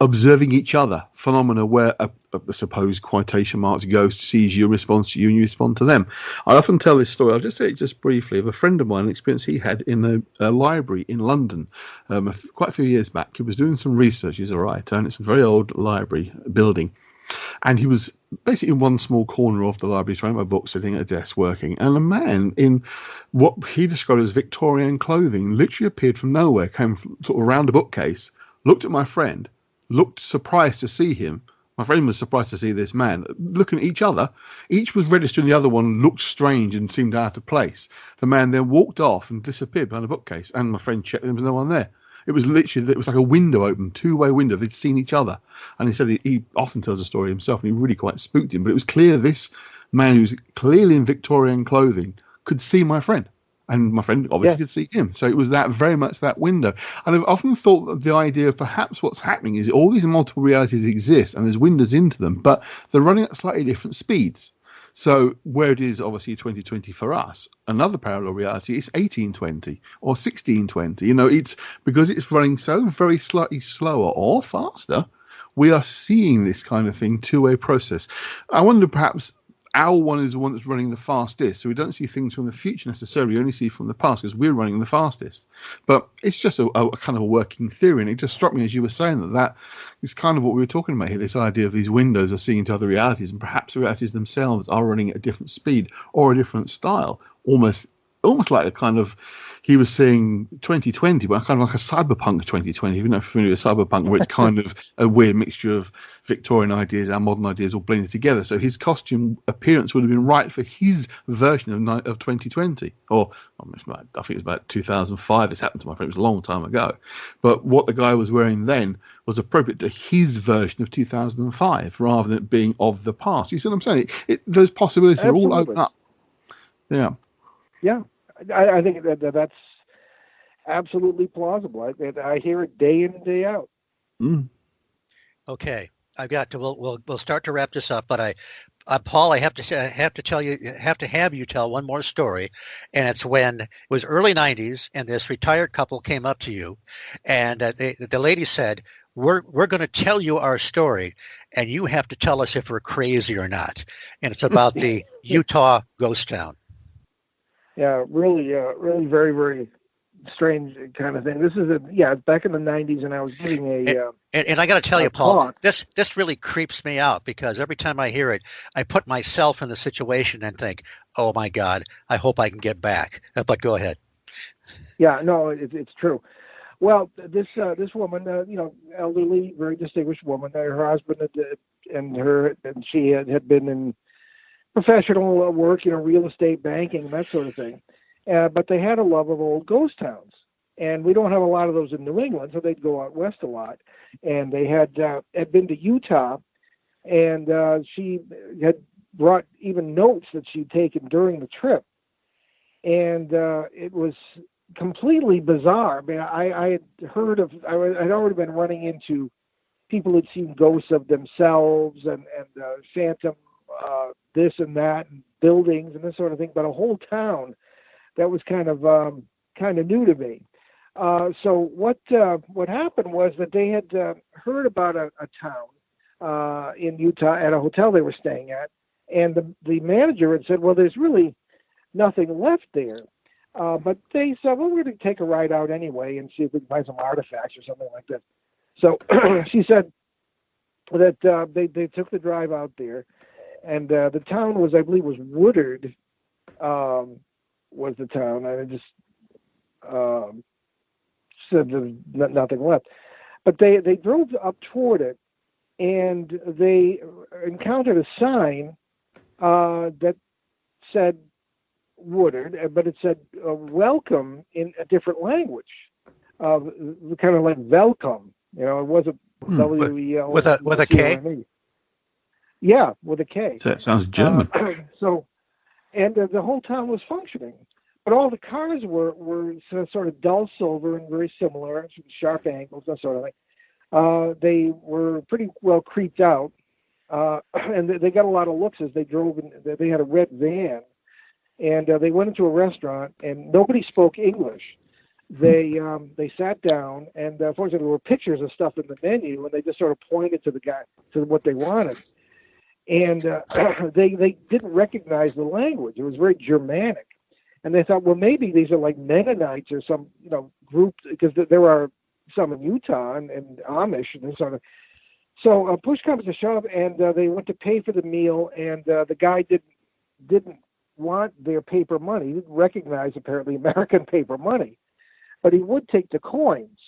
observing each other, phenomena where a supposed quotation marks ghost sees you, responds to you, and you respond to them. I often tell this story, I'll just say it just briefly, of a friend of mine, an experience he had in a library in London quite a few years back. He was doing some research, he's a writer, and it's a very old library building. And he was basically in one small corner of the library, surrounded by books, sitting at a desk working. And a man in what he described as Victorian clothing literally appeared from nowhere, came sort of around a bookcase, looked at my friend, looked surprised to see him. My friend was surprised to see this man. Looking at each other, each was registering the other one looked strange and seemed out of place. The man then walked off and disappeared behind a bookcase. And my friend checked, there was no one there. It was like a window open, two-way window. They'd seen each other. And he said he often tells the story himself, and he really quite spooked him. But it was clear this man, who was clearly in Victorian clothing, could see my friend. And my friend obviously could see him. So it was that very much that window. And I've often thought that the idea of perhaps what's happening is all these multiple realities exist and there's windows into them, but they're running at slightly different speeds. So where it is obviously 2020 for us, another parallel reality is 1820 or 1620. You know, it's because it's running so very slightly slower or faster, we are seeing this kind of thing, two-way process. I wonder perhaps our one is the one that's running the fastest, so we don't see things from the future necessarily, we only see from the past because we're running the fastest. But it's just a kind of a working theory, and it just struck me as you were saying that is kind of what we were talking about here, this idea of these windows are seeing into other realities, and perhaps the realities themselves are running at a different speed or a different style, almost like a kind of, he was saying 2020, but kind of like a cyberpunk 2020, you know, if you're familiar with cyberpunk, where it's kind of a weird mixture of Victorian ideas and modern ideas all blended together. So his costume appearance would have been right for his version of 2020, or I think it was about 2005. This happened to my friend, it was a long time ago. But what the guy was wearing then was appropriate to his version of 2005, rather than it being of the past. You see what I'm saying? Those possibilities are all open up. Yeah. Yeah, I think that's absolutely plausible. I hear it day in and day out. Okay. I've got to. We'll start to wrap this up, but Paul, I have to tell you, have you tell one more story, and it's when it was early '90s, and this retired couple came up to you, and the lady said, "We're going to tell you our story, and you have to tell us if we're crazy or not." And it's about the Utah ghost town. Yeah, really, really very, very strange kind of thing. This is back in the '90s, and I was giving and I got to tell you, Paul, talk. this really creeps me out, because every time I hear it, I put myself in the situation and think, "Oh my God, I hope I can get back." But go ahead. Yeah, no, it's true. Well, this woman, elderly, very distinguished woman, her husband and she had been in professional work, real estate, banking, that sort of thing. But they had a love of old ghost towns, and we don't have a lot of those in New England, so they'd go out west a lot. And they had been to Utah, and she had brought even notes that she'd taken during the trip, and it was completely bizarre. I mean, I had heard of, I'd already been running into people who'd seen ghosts of themselves and phantom this and that, and buildings and this sort of thing, but a whole town that was kind of new to me. So what happened was that they had heard about a town in Utah at a hotel they were staying at, and the manager had said, "Well, there's really nothing left there." But they said, "Well, we're going to take a ride out anyway and see if we can find some artifacts or something like that." So she said that they took the drive out there, and the town was, I believe, was Woodard, was the town. And it just said there's nothing left. But they drove up toward it, and they encountered a sign that said Woodard, but it said welcome in a different language, kind of like welcome. It wasn't W-E-L. With a K? Yeah, with a K. So that sounds German. And the whole town was functioning, but all the cars were sort of dull silver and very similar, sharp angles, that sort of thing. They were pretty well creeped out, and they got a lot of looks as they drove. They had a red van, and they went into a restaurant, and nobody spoke English. They sat down, and fortunately there were pictures of stuff in the menu, and they just sort of pointed to the guy to what they wanted. And they didn't recognize the language. It was very Germanic. And they thought, well, maybe these are like Mennonites or some, group, because there are some in Utah and Amish and this sort of. So push comes to shove, and they went to pay for the meal, and the guy didn't want their paper money. He didn't recognize, apparently, American paper money. But he would take the coins.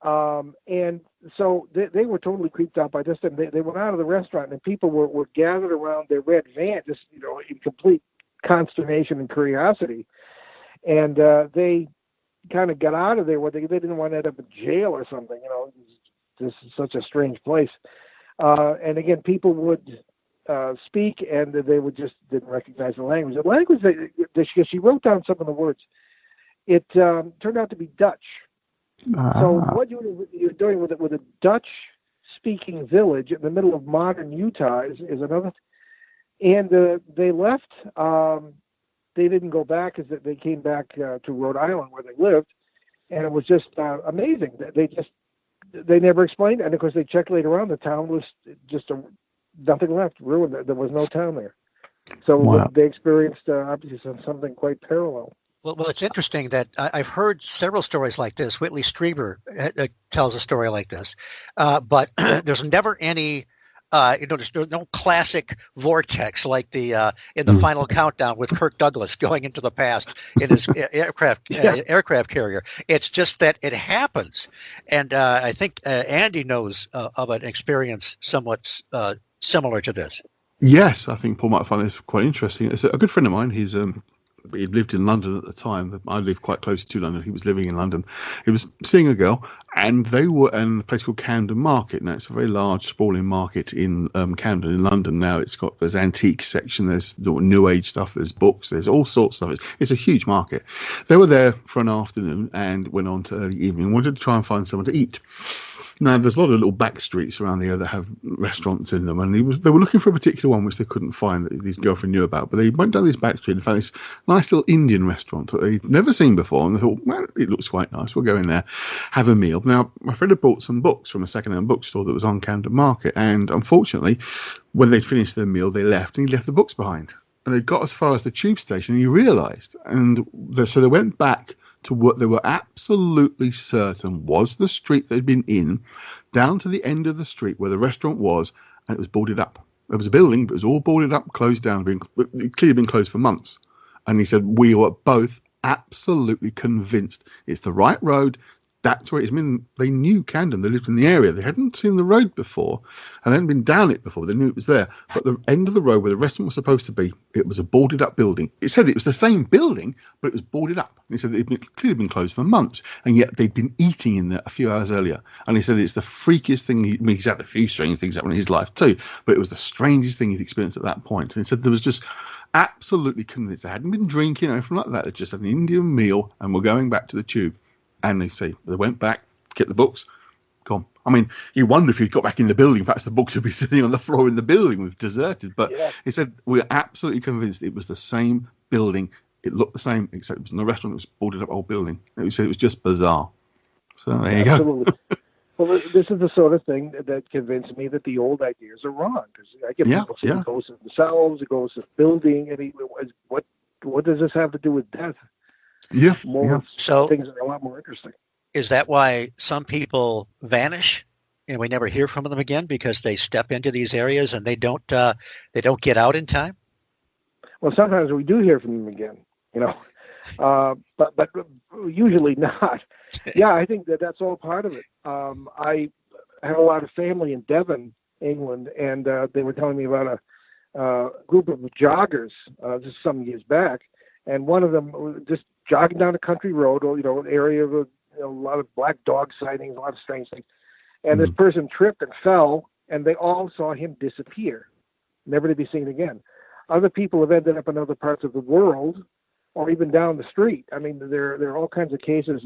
And so they were totally creeped out by this. And they went out of the restaurant, and people were gathered around their red van, just, in complete consternation and curiosity. And they kind of got out of there where they didn't want to end up in jail or something. This is such a strange place. And again, people would speak, and they would just didn't recognize the language. The language that she wrote down some of the words. It turned out to be Dutch. So what you're doing with a Dutch-speaking village in the middle of modern Utah is another. And they left. They didn't go back because they came back to Rhode Island where they lived, and it was just amazing. They never explained. And of course, they checked later on. The town was just nothing left, ruined. There was no town there. So wow. They experienced obviously something quite parallel. Well, it's interesting that I've heard several stories like this. Whitley Strieber tells a story like this, but there's never any, there's no classic vortex like the in the Final Countdown with Kirk Douglas going into the past in his aircraft carrier. It's just that it happens, and I think Andy knows of an experience somewhat similar to this. Yes, I think Paul might find this quite interesting. It's a good friend of mine. He lived in London at the time. I lived quite close to London. He was living in London. He was seeing a girl, and they were in a place called Camden Market. Now, it's a very large, sprawling market in Camden in London. Now, there's antique section, there's New Age stuff, there's books, there's all sorts of stuff. It's a huge market. They were there for an afternoon and went on to early evening, wanted to try and find someone to eat. No, there's a lot of little back streets around the area that have restaurants in them, and they were looking for a particular one which they couldn't find that his girlfriend knew about. But they went down this back street and found this nice little Indian restaurant that they'd never seen before, and they thought, well, it looks quite nice. We'll go in there, have a meal. Now, my friend had bought some books from a second-hand bookstore that was on Camden Market, and unfortunately, when they'd finished their meal, they left, and he left the books behind. And they got as far as the tube station, and he realised, so they went back to what they were absolutely certain was the street they'd been in, down to the end of the street where the restaurant was, and it was boarded up. There was a building, but it was all boarded up, closed down, it clearly been closed for months. And he said, we were both absolutely convinced it's the right road. That's where it is. I mean, they knew Camden. They lived in the area. They hadn't seen the road before, and they hadn't been down it before. They knew it was there. But the end of the road where the restaurant was supposed to be, it was a boarded-up building. It said it was the same building, but it was boarded up. And he said it had clearly been closed for months, and yet they'd been eating in there a few hours earlier. And he said it's the freakiest thing. He's had a few strange things happen in his life too, but it was the strangest thing he'd experienced at that point. And he said there was just absolutely convinced. They hadn't been drinking or anything like that. They just had an Indian meal, and were going back to the tube. And they went back, get the books, gone. I mean, you wonder if you'd got back in the building, perhaps the books would be sitting on the floor in the building with deserted. But he said, we're absolutely convinced it was the same building. It looked the same, except it was in the restaurant. It was boarded up old building. He said it was just bizarre. So there you go. Well, this is the sort of thing that convinced me that the old ideas are wrong. Because I get people saying ghosts of themselves, it goes of building. I mean, what does this have to do with death? So things that are a lot more interesting. Is that why some people vanish and we never hear from them again because they step into these areas and they don't get out in time? Well, sometimes we do hear from them again, but usually not. Yeah, I think that's all part of it. I have a lot of family in Devon, England, and they were telling me about a group of joggers just some years back, and one of them was just jogging down a country road, or an area of a lot of black dog sightings, a lot of strange things. And this person tripped and fell, and they all saw him disappear, never to be seen again. Other people have ended up in other parts of the world, or even down the street. I mean, there are all kinds of cases,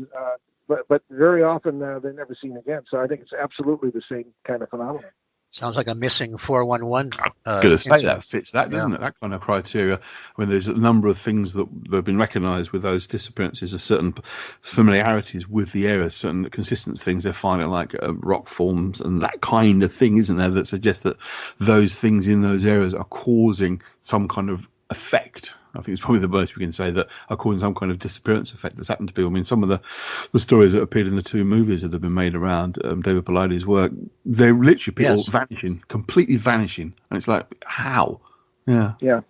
but very often they're never seen again. So I think it's absolutely the same kind of phenomenon. Sounds like a missing 411. I'm going to say that fits that, doesn't it? That kind of criteria. I mean, there's a number of things that have been recognised with those disappearances of certain familiarities with the area, certain consistent things they're finding, like rock forms and that kind of thing, isn't there, that suggests that those things in those areas are causing some kind of effect. I think it's probably the most we can say, that are causing some kind of disappearance effect that's happened to people. I mean, some of the stories that appeared in the two movies that have been made around David Paulides' work, they're literally people vanishing, completely vanishing. And it's like, how? Yeah.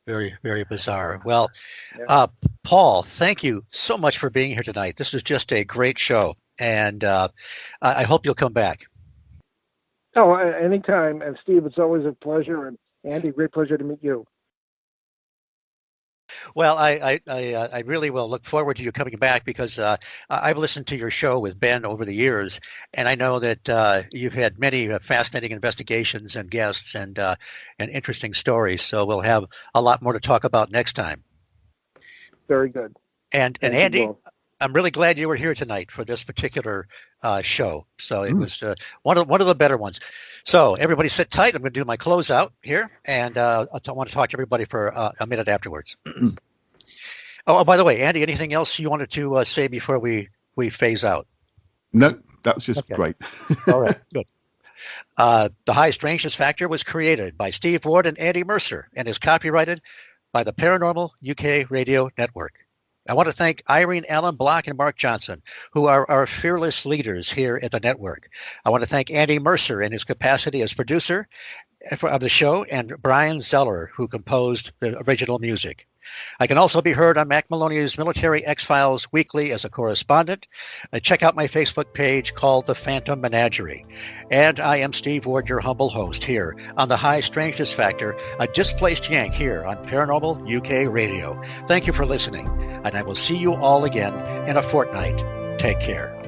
Very, very bizarre. Well, Paul, thank you so much for being here tonight. This is just a great show. And I hope you'll come back. Oh, anytime. And Steve, it's always a pleasure. And Andy, great pleasure to meet you. Well, I really will look forward to you coming back, because I've listened to your show with Ben over the years, and I know that you've had many fascinating investigations and guests and interesting stories. So we'll have a lot more to talk about next time. Very good. And Andy, I'm really glad you were here tonight for this particular show. So it was one of the better ones. So everybody sit tight. I'm going to do my closeout here, and I want to talk to everybody for a minute afterwards. Oh, by the way, Andy, anything else you wanted to say before we phase out? No, that was just great. All right, good. The High Strangeness Factor was created by Steve Ward and Andy Mercer and is copyrighted by the Paranormal UK Radio Network. I want to thank Irene Allen Block and Mark Johnson, who are our fearless leaders here at the network. I want to thank Andy Mercer in his capacity as producer of the show, and Brian Zeller, who composed the original music. I can also be heard on Mac Maloney's Military X-Files Weekly as a correspondent. Check out my Facebook page called The Phantom Menagerie. And I am Steve Ward, your humble host here on the High Strangeness Factor, a displaced Yank here on Paranormal UK Radio. Thank you for listening, and I will see you all again in a fortnight. Take care.